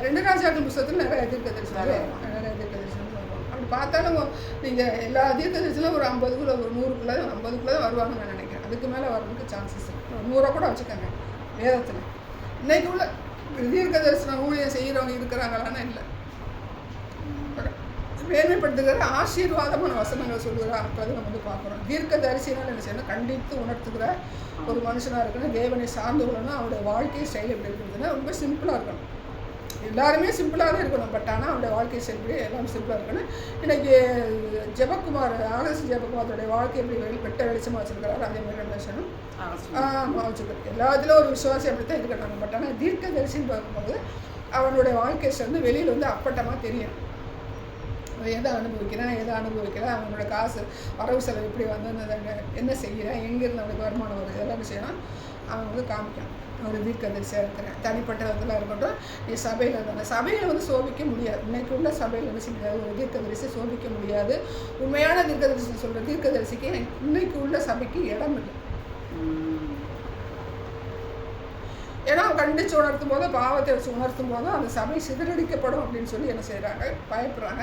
2 ராஜாக்கள் புத்தகத்தில் நிறைய தீர்க்கதரிசி வருவாங்க. அப்படி பார்த்தாலும் நீங்கள் எல்லா தீர்க்கதரிசிலும் ஒரு 50 ஒரு 100 50 வருவாங்கன்னு நான் நினைக்கிறேன். அதுக்கு மேலே வர்றதுக்கு சான்சஸ் இருக்குது. 100 கூட வச்சுக்கோங்க வேதத்தில். இன்றைக்கு உள்ள தீர்க்க தரிசனம் ஊழியம் செய்கிறவங்க இருக்கிறாங்களான்னா இல்லை. மேன்மைப்படுத்துகிற ஆசீர்வாதமான வசனங்கள் சொல்லுகிற ஆட்களை நம்ம வந்து பார்க்குறோம். தீர்க்க தரிசினால் என்ன செய்யணும், கண்டித்து உணர்த்துகிற ஒரு மனுஷனாக இருக்கணும். தேவனை சார்ந்து கொள்ளணும். அவருடைய வாழ்க்கை ஸ்டைல் எப்படி இருக்குதுன்னா ரொம்ப சிம்பிளாக இருக்கணும். எல்லாருமே சிம்பிளாக தான் இருக்கணும். பட் ஆனால் அவருடைய வாழ்க்கை ஸ்டைல் எப்படி எல்லாரும் சிம்பிளாக இருக்கணும். இன்றைக்கி ஜெபக்குமார் ஜெபக்குமாரோடைய வாழ்க்கை எப்படி வெட்ட வெளிச்சமாக வச்சுருக்கிறாரு, அதே மாதிரி பேசணும் வச்சுருக்காரு. எல்லாத்துலேயும் ஒரு விசுவாசி அப்படி தான் இருக்கணும். பட் ஆனால் தீர்க்க தரிசின்னு பார்க்கும்போது அவனுடைய வாழ்க்கை வந்து வெளியில் வந்து அப்பட்டமாக தெரியும். எதை அனுபவிக்கிறேன், அவனோட காசு வரவு செலவு எப்படி வந்து என்ன செய்கிறேன், எங்கேருந்து அவனுக்கு வருமானம் வருது, இதெல்லாம் செய்யணும் அவன் வந்து காமிக்கணும். ஒரு தீர்க்கதரிசியாக இருக்கிறேன். தனிப்பட்ட விதத்தில் இருக்கட்டும், நீ சபையில் இருந்தாங்க சபையில் வந்து சோபிக்க முடியாது. இன்னைக்கு உள்ள சபையில் என்ன செய்ய முடியாது, ஒரு தீர்க்கதரிசி சோபிக்க முடியாது. உண்மையான தீர்க்கதரிசி சொல்கிற தீர்க்கதரிசிக்கு இன்னைக்கு உள்ள சபைக்கு இடம் இல்லை. ஏன்னா கண்டித்து உணர்த்தும் போது, பாவத்தை வச்சு உணர்த்தும் போது அந்த சபை சிதறடிக்கப்படும் அப்படின்னு சொல்லி என்ன செய்கிறாங்க, பயப்படுறாங்க.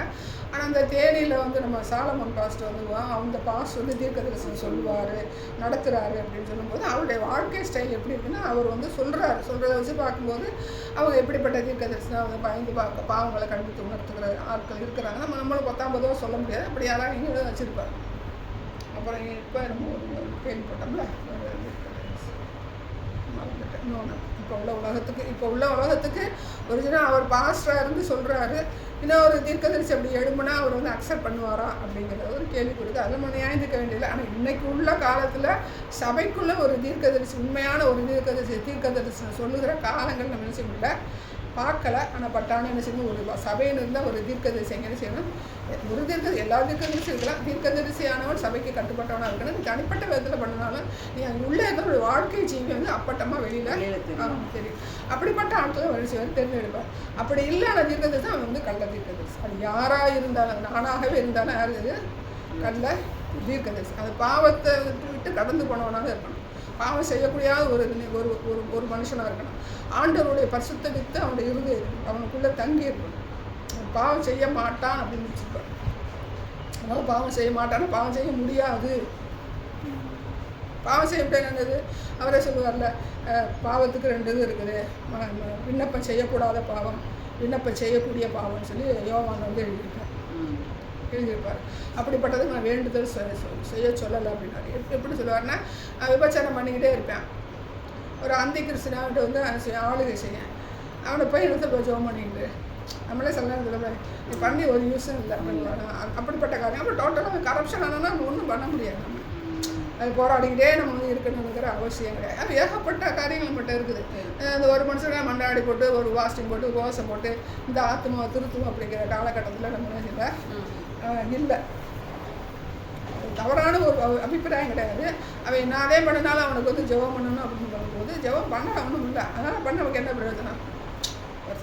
ஆனால் அந்த தேனியில் வந்து நம்ம சாலமன் பாஸ்ட் வந்துவோம், அந்த பாஸ்ட் வந்து தீர்க்கதரிசனம் சொல்லுவார், நடத்துகிறாரு அப்படின்னு சொல்லும்போது அவருடைய வாழ்க்கை ஸ்டைல் எப்படி இருக்குன்னா, அவர் வந்து சொல்கிறத வச்சு பார்க்கும்போது அவங்க எப்படிப்பட்ட தீர்க்கதரிசனம் அவங்க பயந்து பார்க்க பாவங்களை கண்டித்து உணர்த்துக்கிற ஆட்கள் இருக்கிறாங்க. நம்மளும் 10-50 சொல்ல முடியாது. அப்படி யாராவது நீங்கள் வச்சுருப்பாங்க. அப்புறம் இப்போ நம்ம ஒரு கேள்விப்பட்டோம்ல, இன்னொன்று இப்போ உள்ள உலகத்துக்கு ஒரிஜினல் அவர் பாஸ்டராக இருந்து சொல்கிறாரு. இன்னொரு தீர்க்கதரிசி அப்படி எழும்புனா அவர் வந்து அக்செப்ட் பண்ணுவாரா அப்படிங்கிற ஒரு கேள்வி கொடுத்து அதில் நம்ம நியாயந்துக்க வேண்டியதில்லை. ஆனால் இன்றைக்கு உள்ள காலத்தில் சபைக்குள்ளே ஒரு தீர்க்கதரிசி, உண்மையான ஒரு தீர்க்கதரிசி சொல்லுகிற காலங்கள் நம்ம என்ன செய்ய முடியல, பார்க்கல. ஆனால் பட்டான என்ன செய்யணும், ஒரு சபையில் இருந்தால் ஒரு தீர்க்கதரிசி என்ன செய்யணும், ஒரு எல்லா தீர்க்கதரிசி இருக்கலாம். தீர்க்கதரிசியானவன் சபைக்கு கட்டுப்பட்டவனாக இருக்கணும். நீ தனிப்பட்ட விதத்தில் பண்ணினாலும் நீ அங்கே உள்ளே இருக்கிற ஒரு வாழ்க்கை ஜீவி வந்து அப்பட்டமாக வெளியில் தெரியும். அப்படிப்பட்ட ஆட்களை வரிசையாக தேர்ந்தெடுப்பார். அப்படி இல்லாத தீர்க்கதரிசி அவன் வந்து கள்ள தீர்க்கதரிசி. அது யாராக இருந்தாலும், நானாகவே இருந்தாலும் யார் இது கள்ள தீர்க்கதரிசி. அது பாவத்தை விட்டு கடந்து போனவனாக இருக்கணும். பாவம் செய்யக்கூடிய ஒரு மனுஷனாக இருக்கணும். ஆண்டவருடைய பரிசுத்த வித்து அவனுடைய இருந்து அவனுக்குள்ளே தங்கி இருக்கணும். பாவம் செய்ய மாட்டான் அப்படின்னு வச்சுருப்பார். அதனால் பாவம் செய்ய மாட்டான்னு, பாவம் செய்ய முடியாது. பாவம் செய்ய முடியாது. அவரே சொல்லுவார்ல, பாவத்துக்கு 2 இது இருக்குது, விண்ணப்பம் செய்யக்கூடாத பாவம், விண்ணப்பம் செய்யக்கூடிய பாவம்னு சொல்லி யோவான் வந்து எழுதியிருப்பார். அப்படிப்பட்டதுக்கு நான் வேண்டுதல் செய்ய சொல்லலை அப்படின்னாரு. எப்படி சொல்லுவார்னா, விபச்சாரம் பண்ணிக்கிட்டே இருப்பேன், ஒரு அந்தி கிறிஸ்தனாவிட்ட வந்து ஆளுகை செய்ய, அவனை போய் இடத்துல ஜோம் பண்ணிக்கிட்டு நம்மளே சொல்ல நீ பண்ணி ஒரு யூஸும் இல்லை அப்படின்னு அப்படிப்பட்ட காரியம். அப்புறம் டோட்டலாக கரப்ஷன் ஆனால் நம்ம ஒன்றும் பண்ண முடியாது. நம்ம அது போராடிக்கிட்டே நம்ம வந்து இருக்கணுங்கிற அவசியம் கிடையாது. அது ஏகப்பட்ட காரியங்கள் நம்மகிட்ட இருக்குது. இந்த ஒரு மனுஷனாக மண்டாடி போட்டு ஒரு வாஸ்டிங் போட்டு உபவாசம் போட்டு இந்த ஆத்மாவை திருத்துவோம் அப்படிங்கிற காலகட்டத்தில் நம்ம இல்லை. தவறான ஒரு அபிப்பிராயம் கிடையாது. அவன் நானே பண்ணினாலும் அவனுக்கு வந்து ஜெபம் பண்ணணும் அப்படின்னு சொல்லும்போது ஜெபம் பண்ண அவனும் இல்லை. அதனால் பண்ண அவனுக்கு என்ன பிரயோஜனம்?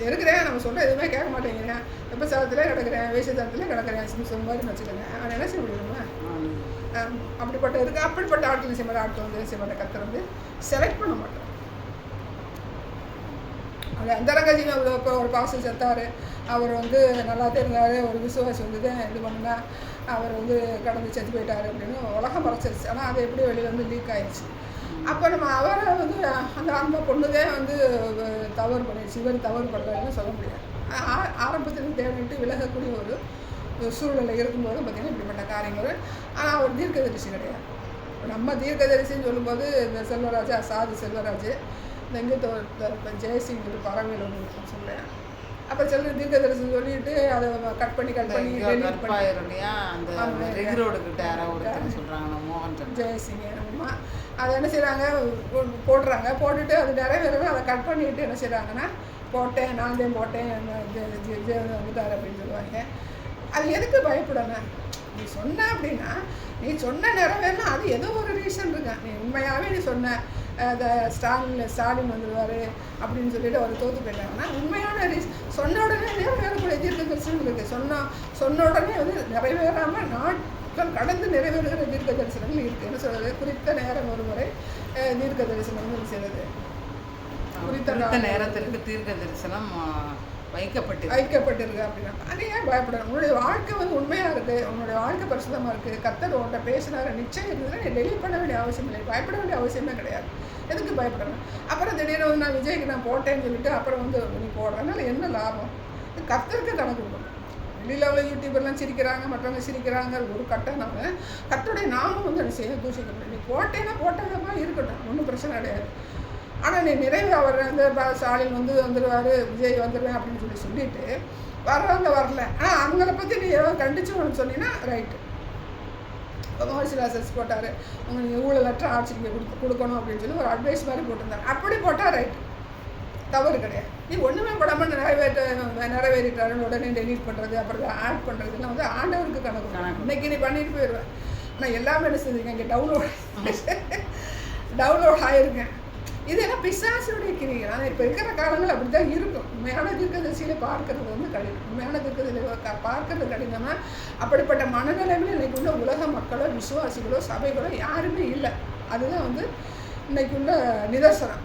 இருக்கிறேன், நம்ம சொல்ல எதுவுமே கேட்க மாட்டேங்கிறேன், வெப்பசாரத்திலே கிடக்கிறேன், வேஷத்தரத்திலே கிடக்கிறேன், சொல்ல மாதிரி வச்சுக்கோங்க. அவன் என்ன செய்ய முடியுமா? அப்படிப்பட்ட இருக்குது. அப்படிப்பட்ட ஆட்கள் செய்ய மாட்டேன். ஆட்கள் வந்து செய்ய மாட்டேன். கத்தர் வந்து செலக்ட் பண்ண மாட்டேன். அது அந்தரங்கஜீவி இப்போ ஒரு பாசம் செத்தார். அவர் வந்து நல்லா தெரிஞ்சார், ஒரு விசுவாசி வந்து தான் இது பண்ணா அவர் வந்து கடந்து செத்து போயிட்டார் அப்படின்னு உலகம் மறைச்சிருச்சு. ஆனால் அது எப்படி வெளியில் வந்து லீக் ஆயிடுச்சு. அப்போ நம்ம அவரை வந்து அந்த பொண்ணுதான் வந்து தவறு பண்ணிடுச்சு, இவர் தவறு பண்ணலன்னு சொல்ல முடியாது. ஆரம்பத்தில் தேடிட்டு விலகக்கூடிய ஒரு சூழ்நிலை இருக்கும்போது பார்த்திங்கன்னா இப்படிப்பட்ட காரியங்கள். ஆனால் அவர் தீர்க்கதரிசி கிடையாது. நம்ம தீர்க்கதரிசின்னு சொல்லும்போது இந்த செல்வராஜ், சாது செல்வராஜ், இந்த இங்கே இப்போ ஜெயசிங் பறவையில் ஒன்று சொல்கிறேன். அப்போ தீர்க்கதரிசின்னு சொல்லிட்டு அதை கட் பண்ணி ஜெயசிங் என்னமா அதை என்ன செய்கிறாங்க, போடுறாங்க. போட்டுட்டு அது நிறைவேறவே அதை கட் பண்ணிவிட்டு என்ன செய்கிறாங்கன்னா, போட்டேன் நான் தான் போட்டேன் வந்துட்டார் அப்படின்னு சொல்லுவாங்க. அது எதுக்கு பயப்படணும்? நீ சொன்ன அப்படின்னா நீ சொன்ன நிறைவேறினா அது ஏதோ ஒரு ரீசன் இருக்கா. நீ உண்மையாகவே நீ சொன்ன ஸ்டாலின் வந்துடுவார் அப்படின்னு சொல்லிட்டு அவர் தோற்று போயிட்டாங்கன்னா உண்மையான சொன்ன உடனே நிறைவேறக்கூடிய தீர்க்க தரிசனம் இருக்குது. சொன்ன உடனே வந்து நிறைவேறாமல் நாட்கள் கடந்து நிறைவேறுகிற தீர்க்க தரிசனங்கள் இருக்குது. என்ன சொல்கிறது, குறித்த நேரம் ஒரு முறை தீர்க்க தரிசனம் வந்து செய்கிறது. குறித்த நேரத்திற்கு தீர்க்க தரிசனம் வைக்கப்பட்டிருக்கு அப்படின்னா அது ஏன் பயப்படணும்? உன்னுடைய வாழ்க்கை வந்து உண்மையாக இருக்குது, உன்னுடைய வாழ்க்கை பரிசுத்தமாக இருக்குது, கர்த்தர் உன்கிட்ட பேசினார் நிச்சயம் இருந்ததுன்னா நீ டெலிட் பண்ண வேண்டிய அவசியம் இல்லை, பயப்பட வேண்டிய அவசியமே கிடையாது. எதுக்கு பயப்படணும்? அப்புறம் திடீர்னு வந்து நான் விஜய்க்கு நான் போட்டேன்னு சொல்லிட்டு அப்புறம் வந்து நீ போடுறதுனால என்ன லாபம்? கர்த்தருக்கு கணக்கு கொடுக்கணும். வெளியில் உள்ள யூடியூபர்லாம் சிரிக்கிறாங்க, மற்றவங்க சிரிக்கிறாங்க, ஒரு கட்டணம் கர்த்தருடைய நாமம் வந்து அதை செய்ய தூஷிக்கணும். நீ போட்டேன்னா போட்டதமா இருக்கட்டும், ஒன்றும் பிரச்சனை கிடையாது. ஆனால் நீ நிறைவு அவர் வந்து ஸ்டாலின் வந்து வந்துடுவார், விஜய் வந்துடுவேன் அப்படின்னு சொல்லிட்டு வர்றவங்க வரல. ஆனால் அவங்கள பற்றி நீ எவ்வளோ கண்டிச்சு ஒன்று சொன்னீங்கன்னா ரைட்டு. இப்போ மோசிலாசஸ் போட்டார், உங்கள் நீங்கள் ஊழல் லெட்டர் ஆட்சிக்கு கொடுக்கணும் அப்படின்னு சொல்லி ஒரு அட்வைஸ் மாதிரி போட்டிருந்தாங்க. அப்படி போட்டால் ரைட்டு, தவறு கிடையாது. நீ ஒன்றுமே போடாமல் நிறைவேறிட்டாருன்னு உடனே டெலீட் பண்ணுறது அப்புறம் ஆட் பண்ணுறதுலாம் வந்து ஆண்டவருக்கு கணக்கு. இன்னைக்கு நீ பண்ணிட்டு போயிடுவேன். ஆனால் எல்லாமே என்ன செஞ்சுருக்கேன், இங்கே டவுன்லோட் ஆகிருக்கேன். இதெல்லாம் பிசாசுடைய கிரிகள். ஆனால் இப்போ இருக்கிற காலங்கள் அப்படி தான் இருக்கும். உண்மையான தீர்க்கதரிசியில் பார்க்கறது வந்து கடினம். உண்மையான தீர்க்கதரிசியில் பார்க்கறது கடினம்னா அப்படிப்பட்ட மனநிலைமையில் இன்றைக்கு உள்ள உலக மக்களோ விசுவாசிகளோ சபைகளோ யாருமே இல்லை. அதுதான் வந்து இன்றைக்கு உள்ள நிதர்சனம்.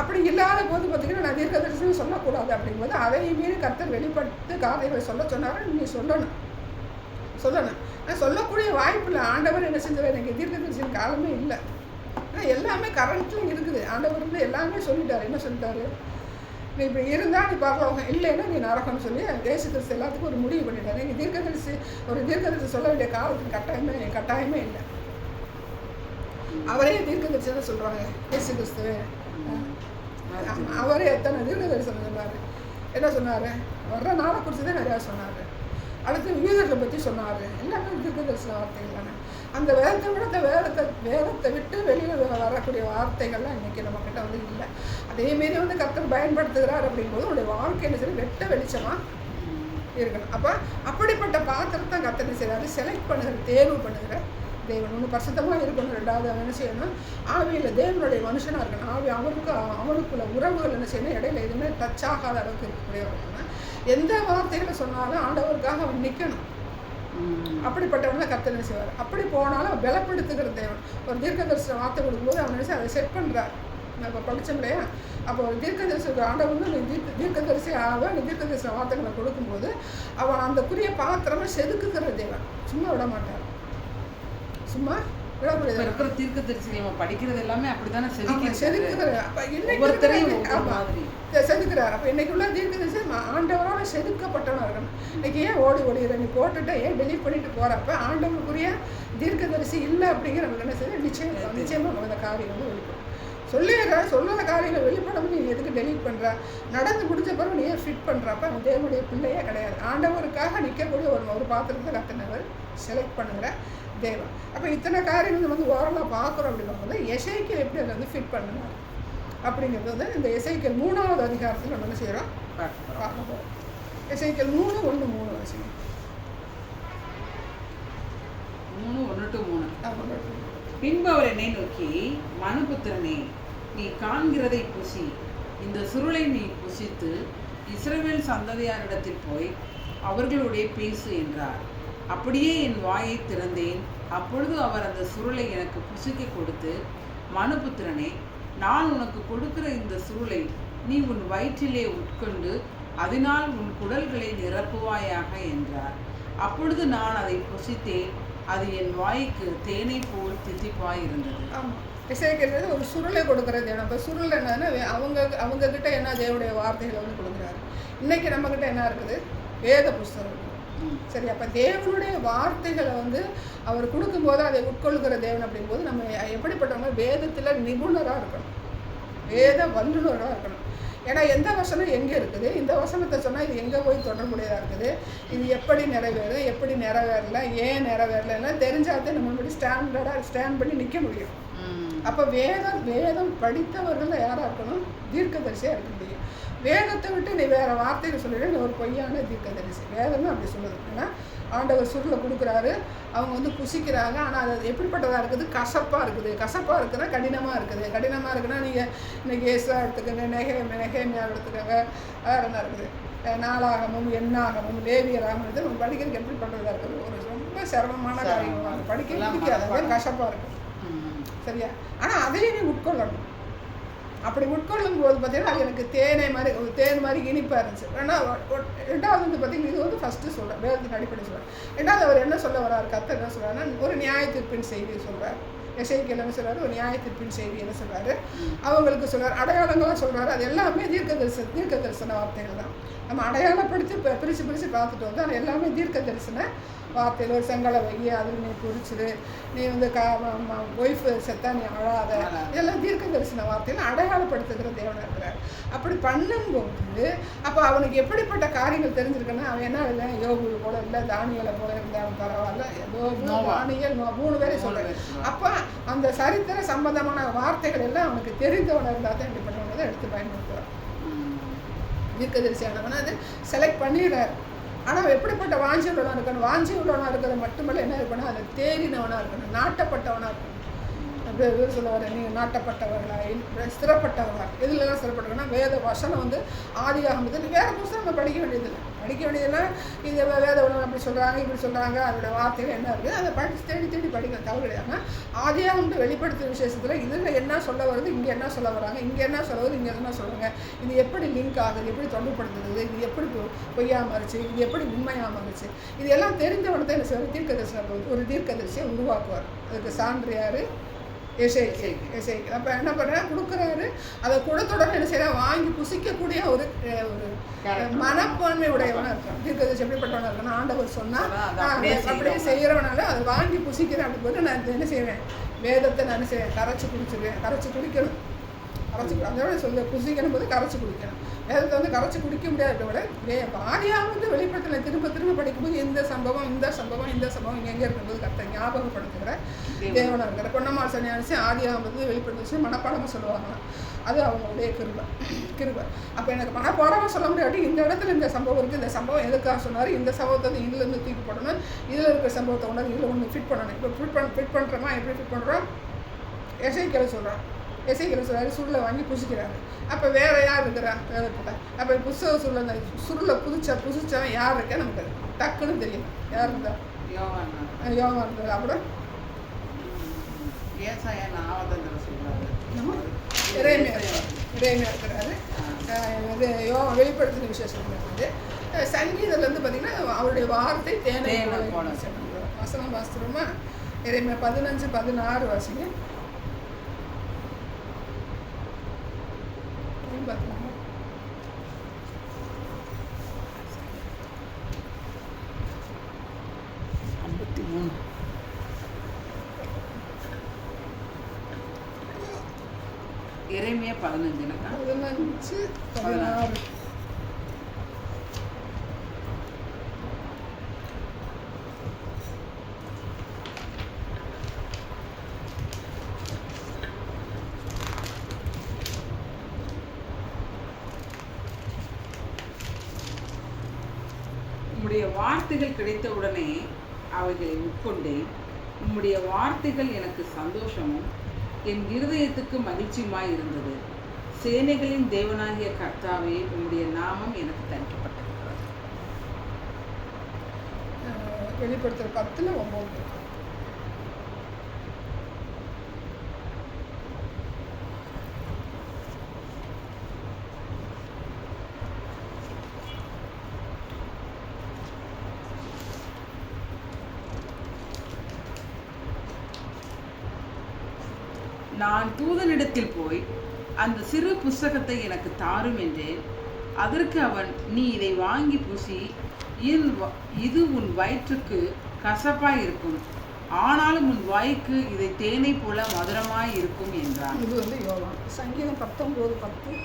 அப்படி இல்லாத போது பார்த்திங்கன்னா நான் தீர்க்கதரிசனம் சொல்லக்கூடாது அப்படிங்கும்போது அதையும் மீறி கர்த்தர் வெளிப்பட்டு காரியங்களை சொல்ல சொன்னாலும் நீ சொல்லணும். ஆனால் சொல்லக்கூடிய வாய்ப்பு இல்லை. ஆண்டவர் என்ன செஞ்சார், எனக்கு தீர்க்கதரிசன காலமே இல்லை. ஆனால் எல்லாமே கரண்ட்டில் இருக்குது. ஆண்டவர் வந்து எல்லாமே சொல்லிட்டார். என்ன சொல்லிட்டாரு, நீ இப்போ இருந்தால் நீ பரலோகம், இல்லைன்னா நீ நரகம்னு சொல்லி இயேசு கிறிஸ்து எல்லாத்துக்கும் ஒரு முடிவு பண்ணிட்டாரு. நீங்கள் தீர்க்கதரிசி சொல்ல வேண்டிய காலத்துக்கு கட்டாயமே இல்லை. அவரே தீர்க்கதரிசி தான் சொல்கிறாங்க. இயேசு கிறிஸ்துவே அவரே எத்தனை தீர்க்கதரிசனம் சொன்னார். என்ன சொன்னார், வர்ற நாளை குறித்து தான் நிறையா சொன்னார். அடுத்து யூதர்களை பற்றி சொன்னார். எல்லாமே தீர்க்கதரிசன வார்த்தைகள் தானே. அந்த வேதத்தை விட்டு வெளியில் வரக்கூடிய வார்த்தைகள்லாம் இன்றைக்கி நம்மக்கிட்ட வந்து இல்லை. அதேமாரி வந்து கர்த்தர் பயன்படுத்துகிறார் அப்படிங்கும்போது உன்னுடைய வாழ்க்கை என்ன செய்ய வெட்ட வெளிச்சமாக இருக்கணும். அப்போ அப்படிப்பட்ட பாத்திரத்தை கர்த்தர் செய்கிறாரு, செலக்ட் பண்ணுகிற, தேர்வு பண்ணுகிற தேவன். ஒன்று பரிசுத்தமாக இருக்கணும். ரெண்டாவது அவன் என்ன செய்யணும், ஆவியில் தேவனுடைய மனுஷனாக இருக்கணும். ஆவி அவனுக்குள்ள உறவுகள் என்ன செய்யணும், இடையில எதுவுமே டச் ஆகாத அளவுக்கு இருக்கக்கூடியவர் இருக்கணும். எந்த வார்த்தைகளை சொன்னாலும் ஆண்டவருக்காக அவன் நிற்கணும். அப்படிப்பட்டவனை கர்த்தர் என்ன செய்வார். அப்படி போனாலும் பலப்படுத்துகிற தேவன். ஒரு தீர்க்கதரிசன வார்த்தை கொடுக்கும்போது அவன் நினைச்சு அதை செட் பண்ணுறார். நான் இப்போ படித்தோம் இல்லையா, அப்போ ஒரு தீர்க்கதரிசி ஆண்டவன் வந்து நீ தீர்க்கதரிசி நீ தீர்க்கதரிசன வார்த்தைகளை கொடுக்கும்போது அவன் அந்த குறிய பாத்திரமா செதுக்குகிற தேவன். சும்மா விட மாட்டார். சும்மா இருக்கிற தீர்க்கதரிசிகள் நம்ம படிக்கிறது எல்லாமே அப்படித்தானே செதுக்குறாரு. அப்போ செதுக்குறாரு. அப்போ இன்னைக்குள்ள தீர்க்கதரிசி ஆண்டவரோட செதுக்கப்பட்டவனாக இருக்கணும். இன்னைக்கு ஏன் ஓடிடுற, நீ போட்டுட்டு ஏன் டெலீட் பண்ணிட்டு போகிறப்ப ஆண்டவருக்குரிய தீர்க்கதரிசி இல்லை அப்படிங்கிற என்ன செய்ய நிச்சயமாக அந்த காரியம் வந்து வெளிப்படும். சொல்லாத காரியங்கள் வெளிப்படும். நீ எதுக்கு டெலீட் பண்ணுற, நடந்து முடிஞ்ச பிறகு நீ ஏன் ஃபிட் பண்ணுறப்ப அவன் தேவனுடைய பிள்ளையே கிடையாது. ஆண்டவருக்காக நிற்கக்கூடிய ஒரு பாத்திரத்தை கர்த்தர் செலக்ட் பண்ணுகிற தேவன். அப்போ இத்தனை காரியங்கள் வந்து ஓரமாக பார்க்குறோம். அப்படிங்கும்போது எசேக்கியேல் எப்படி அதை வந்து ஃபிட் பண்ணினார் அப்படிங்கிறது வந்து இந்த எசேக்கியேல் 3வது அதிகாரத்தில் நம்ம என்ன செய்கிறோம் பார்க்க போகிறோம். எசேக்கியேல் 3:1-3 வச்சுங்க. 3:1-3. பின்பு அவர் என்னை நோக்கி, மனுபுத்திரனே, நீ காண்கிறதை புசி, இந்த சுருளை நீ புசித்து இஸ்ரவேல் சந்ததியாரிடத்தில் போய் அவர்களுடைய பேசு என்றார். அப்படியே என் வாயை திறந்தேன். அப்பொழுது அவர் அந்த சுருளை எனக்கு புசிக்க கொடுத்து, மனுபுத்திரனே, நான் உனக்கு கொடுக்கிற இந்த சுருளை நீ உன் வயிற்றிலே உட்கொண்டு அதனால் உன் குடல்களை நிரப்புவாயாக என்றார். அப்பொழுது நான் அதை புசித்தேன், அது என் வாய்க்கு தேனை போல் தித்திப்பாய் இருந்தது. ஆமாம், இசைக்கிறது ஒரு சுருளை கொடுக்குற தேவன். இப்போ சுருள் என்னன்னா அவங்கக்கிட்ட என்ன தேவனுடைய வார்த்தைகளை வந்து கொடுக்குறாரு. இன்றைக்கி நம்மக்கிட்ட என்ன இருக்குது? வேத புஸ்தகம். சரி, அப்போ தேவனுடைய வார்த்தைகளை வந்து அவர் கொடுக்கும்போது அதை உட்கொள்கிற தேவன் அப்படிங்கும்போது நம்ம எப்படிப்பட்டவங்க? வேதத்தில் நிபுணராக இருக்கணும், வேத வல்லுநராக இருக்கணும். ஏன்னா எந்த வசனம் எங்கே இருக்குது, இந்த வசனத்தை சொன்னால் இது எங்கே போய் தொடர்புடையதாக இருக்குது, இது எப்படி நிறைவேறும், எப்படி நிறைவேறல, ஏன் நிறைவேறலைன்னா தெரிஞ்சாதே நம்ம முன்னாடி ஸ்டாண்ட் பண்ணி நிற்க முடியும். அப்போ வேதம் படித்தவர்கள் யாராக இருக்கணும்? தீர்க்கதரிசியாக இருக்க முடியும். வேதத்தை விட்டு நீ வேறு வார்த்தைகள் சொல்லிவிட நீ ஒரு பொய்யான தீர்க்கதரிசி. வேதம்னு அப்படி சொல்லுது. ஏன்னா ஆண்டவர் சுருளை கொடுக்குறாரு, அவங்க வந்து புசிக்கிறாங்க. ஆனால் அது எப்படிப்பட்டதாக இருக்குது? கசப்பாக இருக்குது. கசப்பாக இருக்குன்னா கடினமாக இருக்குது. கடினமாக இருக்குன்னா நீங்கள் இன்றைக்கி ஏசா எடுத்துக்கோங்க, நெகேமியா எடுத்துக்கோங்க, வேறு என்ன இருக்குது? நாளாகமும் எண்ணாகமும் லேவியராகவும் எடுத்து நம்ம படிக்கிறதுக்கு எப்படி பண்ணுறதா இருக்குது? ஒரு ரொம்ப சிரமமான காரியம். படிக்க பிடிக்காத கசப்பாக இருக்குது. சரியா? ஆனால் அதையும் நீ உட்கொள்ளணும். அப்படி உட்கொள்ளும் போது பார்த்தீங்கன்னா அது எனக்கு தேன் மாதிரி இனிப்பாக இருந்துச்சு. ஆனால் ரெண்டாவது வந்து பார்த்தீங்கன்னா இது வந்து ஃபஸ்ட்டு சொல்கிறேன், வேதத்தின் அடிப்படை சொல்கிறேன். ரெண்டாவது அவர் என்ன சொல்ல வர்றாரு? கர்த்தர் என்ன சொல்கிறாருன்னா ஒரு நியாய தீர்ப்பின் செய்தி சொல்கிறார். எசேக்கியேல் என்ன சொல்கிறாரு? ஒரு நியாய தீர்ப்பின் செய்தி என்ன சொல்கிறாரு? அவங்களுக்கு சொல்கிறார், அடையாளங்களாக சொல்கிறாரு. அது எல்லாமே தீர்க்க தரிசன வார்த்தைகள் தான். நம்ம அடையாளப்படுத்தி பிரித்து பார்த்துட்டு வந்து அது எல்லாமே தீர்க்க தரிசன வார்த்தையில். ஒரு செங்கலை வைய அதில் நீ குறிச்சிரு, நீ வந்து ஒய்ஃபு செத்தா நீ அழாத, இதெல்லாம் தீர்க்க தரிசன வார்த்தையில் அடையாளப்படுத்துகிற தேவனாக இருக்கிறார். அப்படி பண்ணும்போது அப்போ அவனுக்கு எப்படிப்பட்ட காரியங்கள் தெரிஞ்சிருக்குன்னா அவன் என்ன இல்லை, யோபு போல இல்லை, தானியலை போல இருந்தாலும் பரவாயில்ல, யோபு தானியல் 3 பேரை சொல்கிறேன். அப்போ அந்த சரித்திர சம்பந்தமான வார்த்தைகள் எல்லாம் அவனுக்கு தெரிந்தவனாக இருந்தால் தான் இப்படி பண்ணுவதை எடுத்து பயன்படுத்துவார். தீர்க்கதரிசியானவனை அது செலக்ட் பண்ணிடுறாரு. ஆனால் எப்படிப்பட்ட வாஞ்சி உள்ளவனாக இருக்கணும்? வாஞ்சி உள்ளவனாக இருக்கிறது மட்டுமல்ல, என்ன இருக்கணும்? அதை தேறினவனாக இருக்கணும், நாட்டப்பட்டவனாக இருக்கணும். அப்படி இவர் சொல்லுவார், நீங்கள் நாட்டப்பட்டவர்களா, ஸ்திரப்பட்டவர்களா? எதுலலாம் ஸ்திரப்பட்டவர்களா? வேத வசனம் வந்து ஆதியாகமத்தில் வேறு புதுசாக நம்ம படிக்க வேண்டியதில்லை. இது வேத உலகம் அப்படி சொல்கிறாங்க, இப்படி சொல்கிறாங்க, அதோடய வார்த்தைகள் என்ன இருக்குது அதை படித்து தேடி படிக்க தவறு கிடையாது. ஆதியாகமத்தை வெளிப்படுத்துகிற விசேஷத்தில் இதில் என்ன சொல்ல வருது, இங்கே என்ன சொல்ல வராங்க, இங்கே என்ன சொல்ல வருது, இங்கே என்ன சொல்கிறாங்க, இது எப்படி லிங்க் ஆகுது, எப்படி தொடர்புபடுத்துறது, இது எப்படி பொய்யா மாறிச்சு, இது எப்படி உண்மையாக மாறிச்சு, இது எல்லாம் தெரிஞ்சவனத்தை என்ன செய்வார்? தீர்க்கதரிசனம் ஒரு தீர்க்கதரிசியை உருவாக்குவார். அதுக்கு சான்று யார்? எசேக்கியேல். அப்போ என்ன பண்ணுறேன்? கொடுக்குறாரு. அதை கூடத்தோட என்ன செய்யறா? வாங்கி புசிக்கக்கூடிய ஒரு மனப்பான்மை உடையவனாக இருக்கான். தீர்க்கதரிசி எப்படிப்பட்டவனாக இருக்கணும்? ஆண்டவர் சொன்னால் அப்படியே செய்கிறவனால அதை வாங்கி புசிக்கிறேன். அப்படி போட்டு நான் என்ன செய்வேன்? வேதத்தை நான் என்ன செய்வேன்? கரைச்சி குடிக்கணும். அதோட சொல்ல புசிக்கணும் போது கரைச்சி குடிக்கணும். வேதத்தை வந்து கரைச்சி குடிக்க முடியாத விட ஆதியாக வந்து வெளிப்படத்தில் திரும்ப படிக்கும்போது இந்த சம்பவம் இங்கே எங்கே இருக்கும்போது கரெக்டாக ஞாபகப்படுத்துகிற தேவனாக இருக்கிற பொன்னம்மாள் சன்னியாசி ஆதியாக வந்து வெளிப்படுத்தி மனப்பாடமாக சொல்லுவாங்க. அது அவங்களுடைய கிருபை. அப்போ எனக்கு மனப்பாடமாக சொல்ல முடியாட்டி இந்த இடத்துல இந்த சம்பவம் இருக்குது, இந்த சம்பவம் எதுக்காக சொன்னார், இந்த சம்பவத்தை வந்து இதுலேருந்து தூக்கி போடணும், இதில் இருக்கிற சம்பவத்தை ஒன்று இதில் ஒன்று ஃபிட் பண்ணணும். இப்போ ஃபிட் பண்ணுறோமா? எப்படி ஃபிட் பண்ணுறோம்? எசேக்கியேல் சொல்கிறாரு, சுருளை வாங்கி புசிக்கிறாரு. அப்போ வேறு யார் இருக்கிறா? வேதத்தில். அப்போ புஸ்தக சுருளை புசிச்சவன் யார் இருக்கா? நமக்கு டக்குன்னு தெரியும். யார் இருந்தா? யோவான் இருந்தார். அப்புறம் இறைமையா இருக்கிறாரு. வெளிப்படுத்தின விசேஷம் இருக்குது. சங்கீதத்துலேருந்து பார்த்தீங்கன்னா அவருடைய வார்த்தை தேனை வசனம் வாஸ்திரமா? இறைமையா 15-16 வாசிங்க. எரேமியா 15-16. உம்முடைய வார்த்தைகள் கிடைத்தவுடனே அவைகளை உட்கொண்டேன். உம்முடைய வார்த்தைகள் எனக்கு சந்தோஷமும் என் இருதயத்துக்கு மகிழ்ச்சியுமாய் இருந்தது. சேனைகளின் தேவனாகிய கர்த்தாவே, உம்முடைய நாமம் எனக்கு தரிக்கப்பட்டிருக்கிறது. வெளிப்படுத்துகிற 10:9. நான் தூதனிடத்தில் போய் அந்த சிறு புஸ்தகத்தை எனக்கு தாரும் என்றேன். அதற்கு அவன், நீ இதை வாங்கி பூசி, இது உன் வயிற்றுக்கு கசப்பாய் இருக்கும், ஆனாலும் உன் வாய்க்கு இதை தேனை போல மதுரமாய் இருக்கும் என்றான். இது வந்து யோவான். சங்கீதம் 19:10.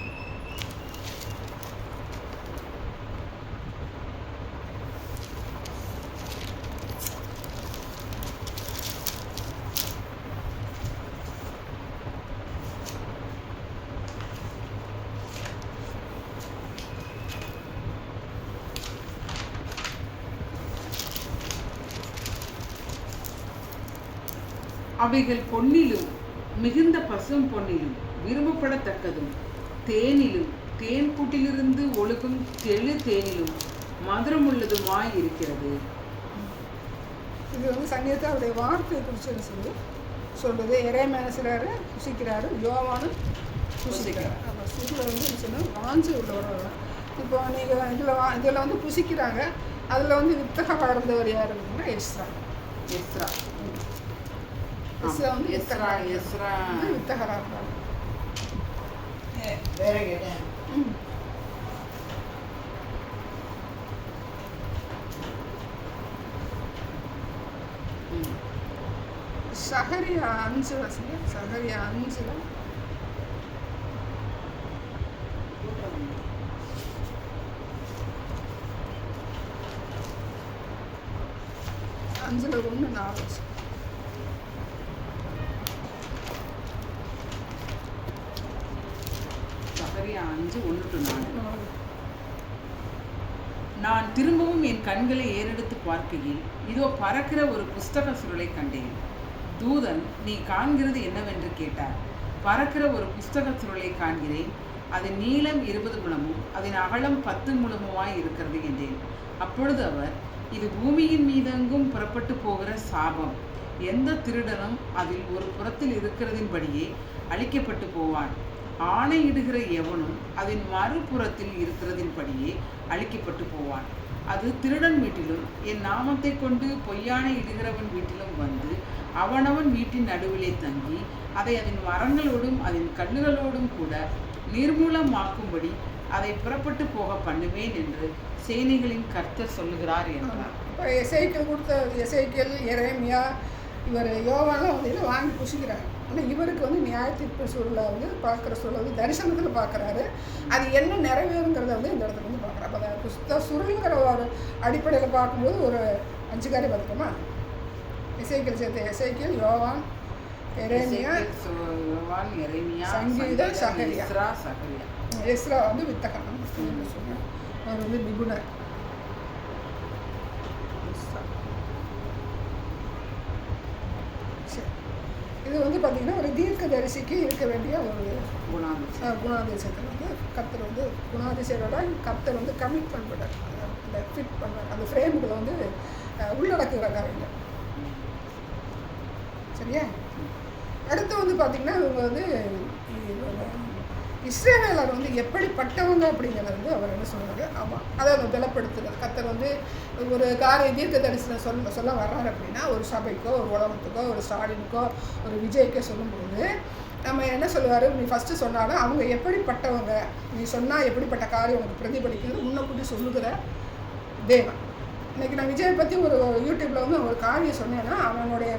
அவைகள் பொன்னிலும் மிகுந்த பசும் பொன்னிலும் விரும்பப்படத்தக்கதும், தேனிலும் தேன் கூட்டிலிருந்து ஒழுகும் தெளு தேனிலும் மதுரமுள்ளதுமாய் இருக்கிறது. இது வந்து சங்கீதத்தை அவருடைய வார்த்தையை குறித்து சொல்றது. எரேமியா சிலர் புசிக்கிறாரு, யோவானும் புசிக்கிறார். நம்ம சூரில் வந்து சொன்னால் வாஞ்சி உள்ளவர்கள். இப்போ நீங்கள் இதில் வந்து புசிக்கிறாங்க. அதில் வந்து வித்தகமாக இருந்தவர் யார் அப்படின்னா எஸ்ரா. எஸ்ரா வந்து வித்தகராக இருந்தாங்க. சகரியா 5 வசங்க. சகரியா 5ல் அஞ்சில் 1:4. சகரியா 5:1-4. நான் திரும்பவும் என் கண்களை ஏறெடுத்து பார்க்கையில் இதோ பறக்கிற ஒரு புஸ்தக சுருளை கண்டேன். தூதன், நீ காண்கிறது என்னவென்று கேட்டார். பறக்கிற ஒரு புஸ்தக சுருளை காண்கிறேன். அதன் நீளம் 20 முழமும் அதன் அகலம் 10 முழமுமாய் இருக்கிறது என்றேன். அப்பொழுது அவர், இது பூமியின் மீதெங்கும் புறப்பட்டு போகிற சாபம். எந்த திருடனும் அதில் ஒரு புறத்தில் இருக்கிறதின்படியே அழிக்கப்பட்டு போவான். ஆணையிடுகிற எவனும் அதன் மறுபுறத்தில் இருக்கிறதின்படியே அழிக்கப்பட்டு போவான். அது திருடன் வீட்டிலும் என் நாமத்தை கொண்டு பொய்யானை இடுகிறவன் வீட்டிலும் வந்து அவனவன் வீட்டின் நடுவிலே தங்கி அதை அதன் மரங்களோடும் அதன் கல்லுகளோடும் கூட நிர்மூலமாக்கும்படி அதை புறப்பட்டு போக பண்ணுவேன் என்று சேனைகளின் கர்த்தர் சொல்லுகிறார் என்றார். இப்போ எசேக்கியேல் கொடுத்த எசேக்கியேல், எரேமியா, இவர் யோவான்லாம் வந்து இதை வாங்கி புசிக்கிறாங்க. ஆனால் இவருக்கு வந்து நியாயத்தீர்ப்பு சூழலை வந்து பார்க்குற சூழலை வந்து தரிசனத்தில் பார்க்குறாரு. அது என்ன நிறைவேறுங்கிறத வந்து இந்த இடத்துல வந்து பார்க்குறாரு. அப்போ அந்த புஸ்தக சுருளுங்கிற ஒரு அடிப்படையில் பார்க்கும்போது ஒரு 5 காரியம் பார்த்துக்கோமா. எசேக்கியேல் சேர்த்து எசேக்கியேல், யோவான், எரேமியா, சங்கீதம், சகரியா. எஸ்ரா வந்து வித்தகன் சொன்னார். அவர் வந்து நிபுணர். இது வந்து பார்த்திங்கன்னா ஒரு தீர்க்கதரிசிக்கு இருக்க வேண்டிய ஒரு குணாதிசயத்தில் வந்து கர்த்தர் வந்து குணாதிசயரோட கர்த்தர் வந்து கமிட்மெண்ட் பண்ணார். அந்த ஃபிட் பண்ணார். அந்த ஃப்ரேமுக்குள்ள வந்து உள்ளடக்குகிற காரியங்கள். சரியா? அடுத்து வந்து பார்த்திங்கன்னா இவங்க வந்து இஸ்ரவேலர் வந்து எப்படிப்பட்டவங்க அப்படிங்கிறத வந்து அவர் என்ன சொல்கிறாரு. ஆமாம், அதை அதை பலப்படுத்துகிறது. கர்த்தர் வந்து ஒரு காரிய தீர்க்க தரிசனம் சொல்ல வர்றாரு அப்படின்னா ஒரு சபைக்கோ ஒரு உலகத்துக்கோ ஒரு ஸ்டாலினுக்கோ ஒரு விஜய்க்கோ சொல்லும்போது நம்ம என்ன சொல்லுவார், நீ ஃபஸ்ட்டு சொன்னாலும் அவங்க எப்படிப்பட்டவங்க, நீ சொன்னால் எப்படிப்பட்ட காரியம் உனக்கு பிரதிபலிக்கிறது முன்னக்கூட்டி சொல்லுகிற தேவன். இன்றைக்கி நான் விஜயை பற்றி ஒரு யூடியூப்பில் வந்து ஒரு காரியம் சொன்னேன்னா அவனுடைய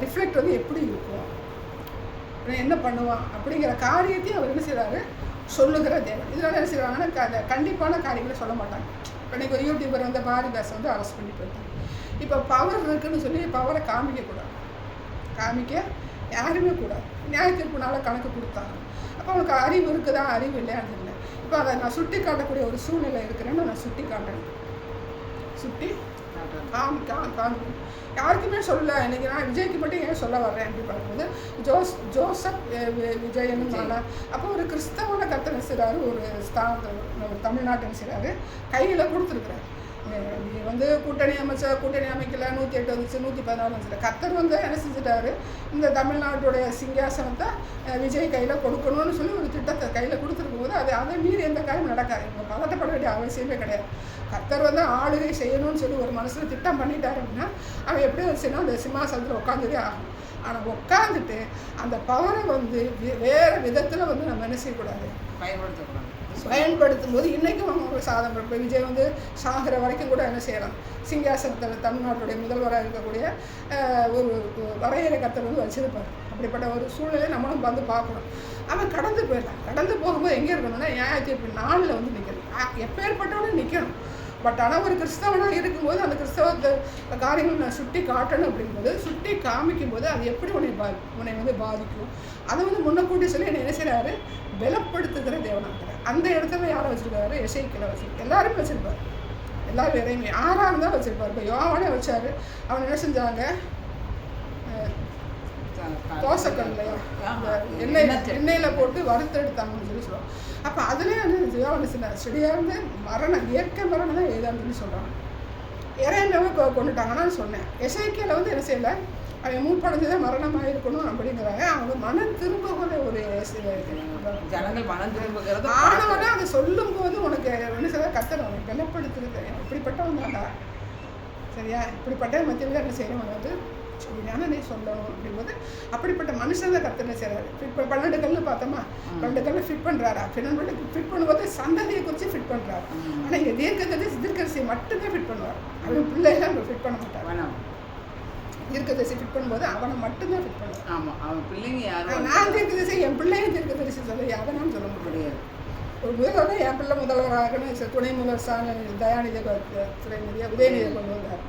ரிஃப்ளெக்ட் வந்து எப்படி இருக்கும், என்ன பண்ணுவான் அப்படிங்கிற காரியத்தையும் அவர் என்ன செய்கிறாரு, சொல்லுகிற தேவன். இதனால் என்ன செய்வாங்கன்னா கண்டிப்பான காரியங்களை சொல்ல மாட்டாங்க. இன்றைக்கி ஒரு யூடியூபர் வந்து பாரிதாஸ் வந்து அரெஸ்ட் பண்ணி போயிட்டாங்க. இப்போ பவர் இருக்குதுன்னு சொல்லி பவரை காமிக்கக்கூடாது, காமிக்க யாருமே கூடாது. நியாயத்தீர்ப்புனால கணக்கு கொடுத்தாங்க. அப்போ அவனுக்கு அறிவு இருக்குதா அறிவு இல்லையான்னு இல்லை. இப்போ அதை நான் சுட்டி காட்டக்கூடிய ஒரு சூழ்நிலை இருக்கிறேன்னு நான் சுட்டி காட்டணும். சுட்டி காமி யாருக்குமே சொல்ல. இன்றைக்கி நான் விஜய்க்கு மட்டும் ஏன் சொல்ல வர்றேன் அப்படி பார்க்கும்போது ஜோசப் விஜயனுனால அப்போ ஒரு கிறிஸ்தவனை கர்த்தர் செய்கிறாரு. ஒரு தமிழ்நாட்டை செய்கிறாரு, கையில் கொடுத்துருக்குறாரு. நீ வந்து கூட்டணி அமைக்கல, 108 வந்துச்சு, 114 வந்துச்சு. கர்த்தர் வந்து என்ன செஞ்சுட்டாரு, இந்த தமிழ்நாட்டுடைய சிங்காசனத்தை விஜய் கையில் கொடுக்கணும்னு சொல்லி ஒரு திட்டத்தை கையில் கொடுத்துருக்கும் போது அதை மீறி எந்த காரியம் நடக்காது. இவங்க பதட்டப்பட வேண்டிய அவசியமே கிடையாது. கர்த்தர் வந்து ஆளுகை செய்யணும்னு சொல்லி ஒரு மனசில் திட்டம் பண்ணிட்டாரு அப்படின்னா அவன் எப்படி வச்சுன்னா அந்த சிம்மாசனத்தில் உட்காந்துதே ஆகும். ஆனால் உட்காந்துட்டு அந்த பவரை வந்து வேறு விதத்தில் வந்து நம்ம என்ன செய்யக்கூடாது, பயன்படுத்தும் போது இன்றைக்கும் அவங்க சாதனை. இப்போ விஜய் வந்து சாகிற வரைக்கும் கூட என்ன செய்யலாம், சிங்காசனத்தில் தமிழ்நாட்டுடைய முதல்வராக இருக்கக்கூடிய ஒரு வரையறை கர்த்தர் வந்து வச்சுருப்பார். அப்படிப்பட்ட ஒரு சூழ்நிலை நம்மளும் வந்து பார்க்கணும். அவன் கடந்து போயிடலாம். கடந்து போகும்போது எங்கே இருக்கணும்னா நியாயத்தீர்ப்பு நாளில் வந்து நிற்கணும். எப்பேற்பட்டவனும் நிற்கணும். பட் ஆனால் ஒரு கிறிஸ்தவனாக இருக்கும்போது அந்த கிறிஸ்தவத்தை காரியங்கள் நான் சுட்டி காட்டணும் அப்படிங்கும்போது, சுட்டி காமிக்கும்போது அது எப்படி உன்னை வந்து பாதிக்கும், அதை வந்து முன்னக்கூட்டி சொல்லி என்னை என்ன செய்கிறாரு, பலப்படுத்துகிற தேவனாகிறார். அந்த இடத்துல யாரை வச்சுருக்காரு, எசேக்கியேலை வச்சுருக்காரு. எல்லாருமே வச்சுருப்பார். எல்லோரும் வேறையுமே யாராக இருந்தாலும் வச்சுருப்பார். இப்போ யோவானே வச்சார். அவன் என்ன செஞ்சாங்க, தோசைக்கல்லையா எண்ணெயில் போட்டு வறுத்தெடுத்தாங்கன்னு சொல்லி சொல்லுவாங்க. அப்போ அதுலேயே வந்து யோவான் சொன்னார், செடியாக இருந்து மரணம், இயற்கை மரணம் தான் ஏதான்னு சொல்லி சொல்கிறாங்க. இறையனவே கொண்டுட்டாங்கன்னு சொன்னேன். எசேக்கியேலை வந்து என்ன செய்யலை, அவன் மூப்படைஞ்சுதான் மரணமாக இருக்கணும் அப்படிங்கிறாங்க. அவங்க மனம் திரும்பக்கூடிய ஒரு ஜனங்கள் மனம் திரும்புகிறது. ஆனவனே அதை சொல்லும் போது உனக்கு என்ன செய்ய கத்தர் அவனை பலப்படுத்துறது. இப்படிப்பட்டவன் தான்டா, சரியா, இப்படிப்பட்ட மத்தியில் என்ன செய்யணும் வந்து சரியான நீ சொல்லணும் அப்படிங்கும்போது அப்படிப்பட்ட மனுஷன் தான் கத்தனை செய்கிறாரு. இப்போ 12 கல்லு பார்த்தோமா, 12 கல்லு ஃபிட் பண்ணுறாரா, ஃபிட் பண்ணும்போது சந்ததியை குறித்து ஃபிட் பண்ணுறாரு. ஆனால் இங்கே தீர்க்கதரிசியை மட்டுமே ஃபிட் பண்ணுவார். அவன் பிள்ளைகள் ஃபிட் பண்ண மாட்டார். தீர்க்கதரிசி ஃபிட் பண்ணும்போது அவனை மட்டும்தான் ஃபிட் பண்ணுவார். ஆமாம், அவன் பிள்ளைங்க யாரும் நான் தீர்க்கதரிசி என் பிள்ளையும் தீர்க்கதரிசி சொல்ல யாருன்னு சொல்ல முடியாது. ஒரு முதல்வர் என் பிள்ளை முதல்வராகணும், துணை முதல்வர் தயாநிதி துறைநிதியாக உதயநிதியை கொண்டு வந்தார்.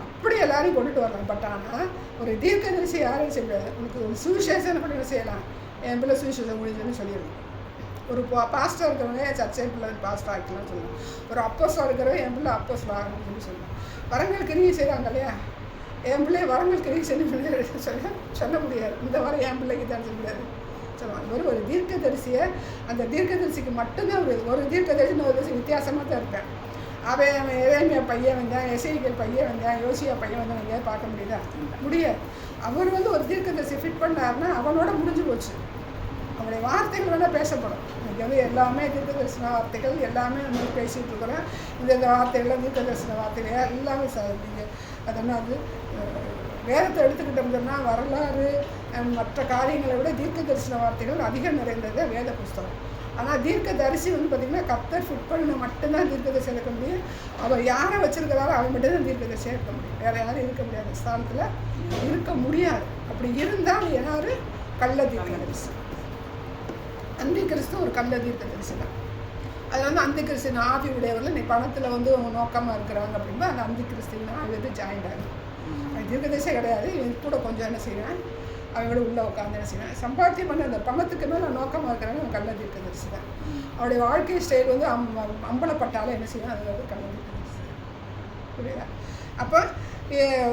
அப்படி எல்லாரையும் கொண்டுட்டு வரலாம். பட் ஆனால் ஒரு தீர்க்கதரிசி யாரையும் செய்ய முடியாது. உனக்கு ஒரு சுவிசேஷம் கூட செய்யலாம், என் பிள்ளை சுவிசேஷம் முடிஞ்சுன்னு சொல்லிடணும். ஒரு பாஸ்டர் இருக்கிறவங்க சர்ச்சை பிள்ளை பாஸ்டர் ஆகிக்கலாம்னு சொல்லலாம். ஒரு அப்போஸ்டலாக இருக்கிறவங்க என் பிள்ளை அப்போஸ்டல் ஆகணும்னு சொல்லி சொல்லலாம். வரங்கள் கிரியை செய்கிறாங்க இல்லையா, என் பிள்ளைய வரங்கள் கிரியை சொல்ல முடியாது. இந்த வாரம் என் பிள்ளைக்கு தான் சொல்ல முடியாது சொல்லுவாங்க. ஒரு தீர்க்கதரிசியை அந்த தீர்க்கதரிசிக்கு மட்டும்தான் ஒரு தீர்க்கதரிசி ஒரு வித்தியாசமாக தான் இருப்பேன். அவன் எரேமியா பையன் வந்தான், எசேக்கியேல் பையன் வந்தான், யோசியா பையன் வந்தான், எங்கேயாவது பார்க்க முடியாது. அவர் வந்து ஒரு தீர்க்கதரிசி ஃபிட் பண்ணாருன்னா அவனோட முடிஞ்சு போச்சு. அவனுடைய வார்த்தைகள் வேணால் பேசப்படும். இன்றைக்கி வந்து எல்லாமே தீர்க்கதரிசன வார்த்தைகள் எல்லாமே நம்ம பேசிகிட்டு இருக்கிறோம். இந்த வார்த்தைகள்லாம் தீர்க்கதரிசன வார்த்தைகள் எல்லாமே நீங்கள் அதனால் வந்து வேதத்தை எடுத்துக்கிட்டோம்னா வரலாறு மற்ற காரியங்களை விட தீர்க்கதரிசன வார்த்தைகள் அதிகம் நிறைந்தது வேத புஸ்தகம். ஆனால் தீர்க்கதரிசி வந்து பார்த்திங்கன்னா கர்த்தர் ஃபிட் பண்ண மட்டும்தான் தீர்க்கதரிசி இருக்க முடியும். அவர் யாரை வச்சுருக்கிறாரோ அவன் மட்டும்தான் தீர்க்கதரிசியாக இருக்க முடியும். வேறு யாரும் இருக்க முடியாது, ஸ்தானத்தில் இருக்க முடியாது. அப்படி இருந்தால் யார், கள்ள தீர்க்கதரிசி. அந்தி கிறிஸ்து ஒரு கள்ள தீர்க்கதரிசி தான். அது வந்து அந்தி கிறிஸ்துவின் ஆவி உடையவர்கள் நீ பணத்தில் வந்து அவங்க நோக்கமாக இருக்கிறாங்க அப்படின்னா அந்த அந்தி கிறிஸ்துவின் ஆவி வந்து ஜாயிண்ட் ஆகும். அது தீர்க்கதரிசியே கிடையாது. இவன் கூட கொஞ்சம் என்ன செய்வேன், அவங்களோட உள்ளே உட்காந்து என்ன செய்வேன், சம்பாத்தியம் பண்ண அந்த பணத்துக்கு மேலே நோக்கமாக இருக்கிறாங்க அவன் கள்ள தீர்க்கதரிசி தான். அவருடைய வாழ்க்கை ஸ்டைல் வந்து அம்பலப்பட்டாலும் என்ன செய்வேன், அது வந்து கள்ள தீர்க்கதரிசி. புரியுதா? அப்போ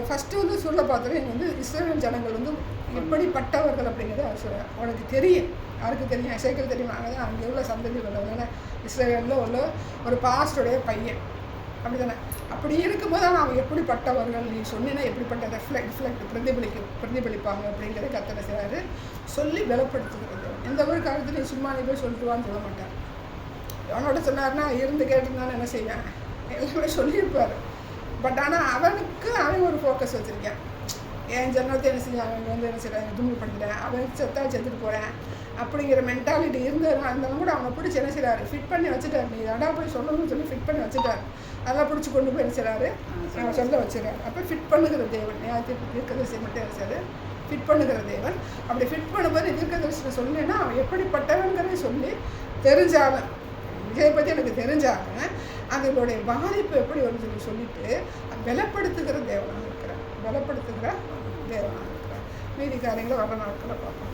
ஃபஸ்ட்டு வந்து சொல்ல பார்த்தோன்னா இங்கே வந்து இஸ்ரவேல் ஜனங்கள் வந்து எப்படிப்பட்டவர்கள் அப்படிங்கிறது அவர் சொல்கிறார். அவனுக்கு தெரியும். யாருக்கு தெரியும், எசேக்கியேல் தெரியும். ஆனால் அங்கே உள்ள சந்ததி உள்ளவங்க இஸ்ரவேலில் உள்ள ஒரு பாஸ்டருடைய பையன் அப்படி தானே. அப்படி இருக்கும்போது அவன் எப்படிப்பட்டவர்கள் நீ சொன்னீங்கன்னா எப்படிப்பட்ட பிரதிபலிப்பாங்க அப்படிங்கிறத கர்த்தர் செய்கிறாரு. சொல்லி பலப்படுத்துகிறது. எந்த ஒரு காரியத்தையும் சும்மா நீ போய் சொல்லிட்டுவான்னு சொல்ல மாட்டார். அவனோட சொன்னார்னா இருந்து கேட்டிருந்தானு என்ன செய்வேன், எல்லாமே சொல்லியிருப்பார். பட் ஆனால் அவனுக்கு அவன் ஒரு ஃபோக்கஸ் வச்சுருக்கேன். என் ஜன்னத்தை என்ன செஞ்சேன், அவன் வந்து என்ன செய்கிறேன், துன்பப்படுத்துகிறேன், அவன் செத்துட்டு போகிறேன் அப்படிங்கிற மென்டாலிட்டி இருந்தாலும் கூட அவனை பிடிச்சி என்ன செய்கிறாரு, ஃபிட் பண்ணி வச்சுட்டார். நீ அடா போய் சொல்லணும்னு சொல்லி ஃபிட் பண்ணி வச்சுட்டார். அதெல்லாம் பிடிச்சி கொண்டு போய் என்ன செய்கிறாரு, அவன் சொல்ல வச்சுறாரு. அப்போ ஃபிட் பண்ணுகிற தேவன், தீர்க்கதரிசி மட்டும் என்ன ஃபிட் பண்ணுகிற தேவன். அப்படி ஃபிட் பண்ணும்போது தீர்க்கதரிசி சொன்னேன்னா அவன் எப்படிப்பட்டவங்கிறத சொல்லி தெரிஞ்சாலும், விஜயை பற்றி எனக்கு தெரிஞ்சாங்க அதனுடைய பாதிப்பு எப்படி வரும்னு சொல்லிட்டு பலப்படுத்துகிற தேவனாக இருக்கிறார். பலப்படுத்துகிற தேவனாக இருக்கிறார். மீதி காரியங்களை வர நாட்களை பார்ப்போம்.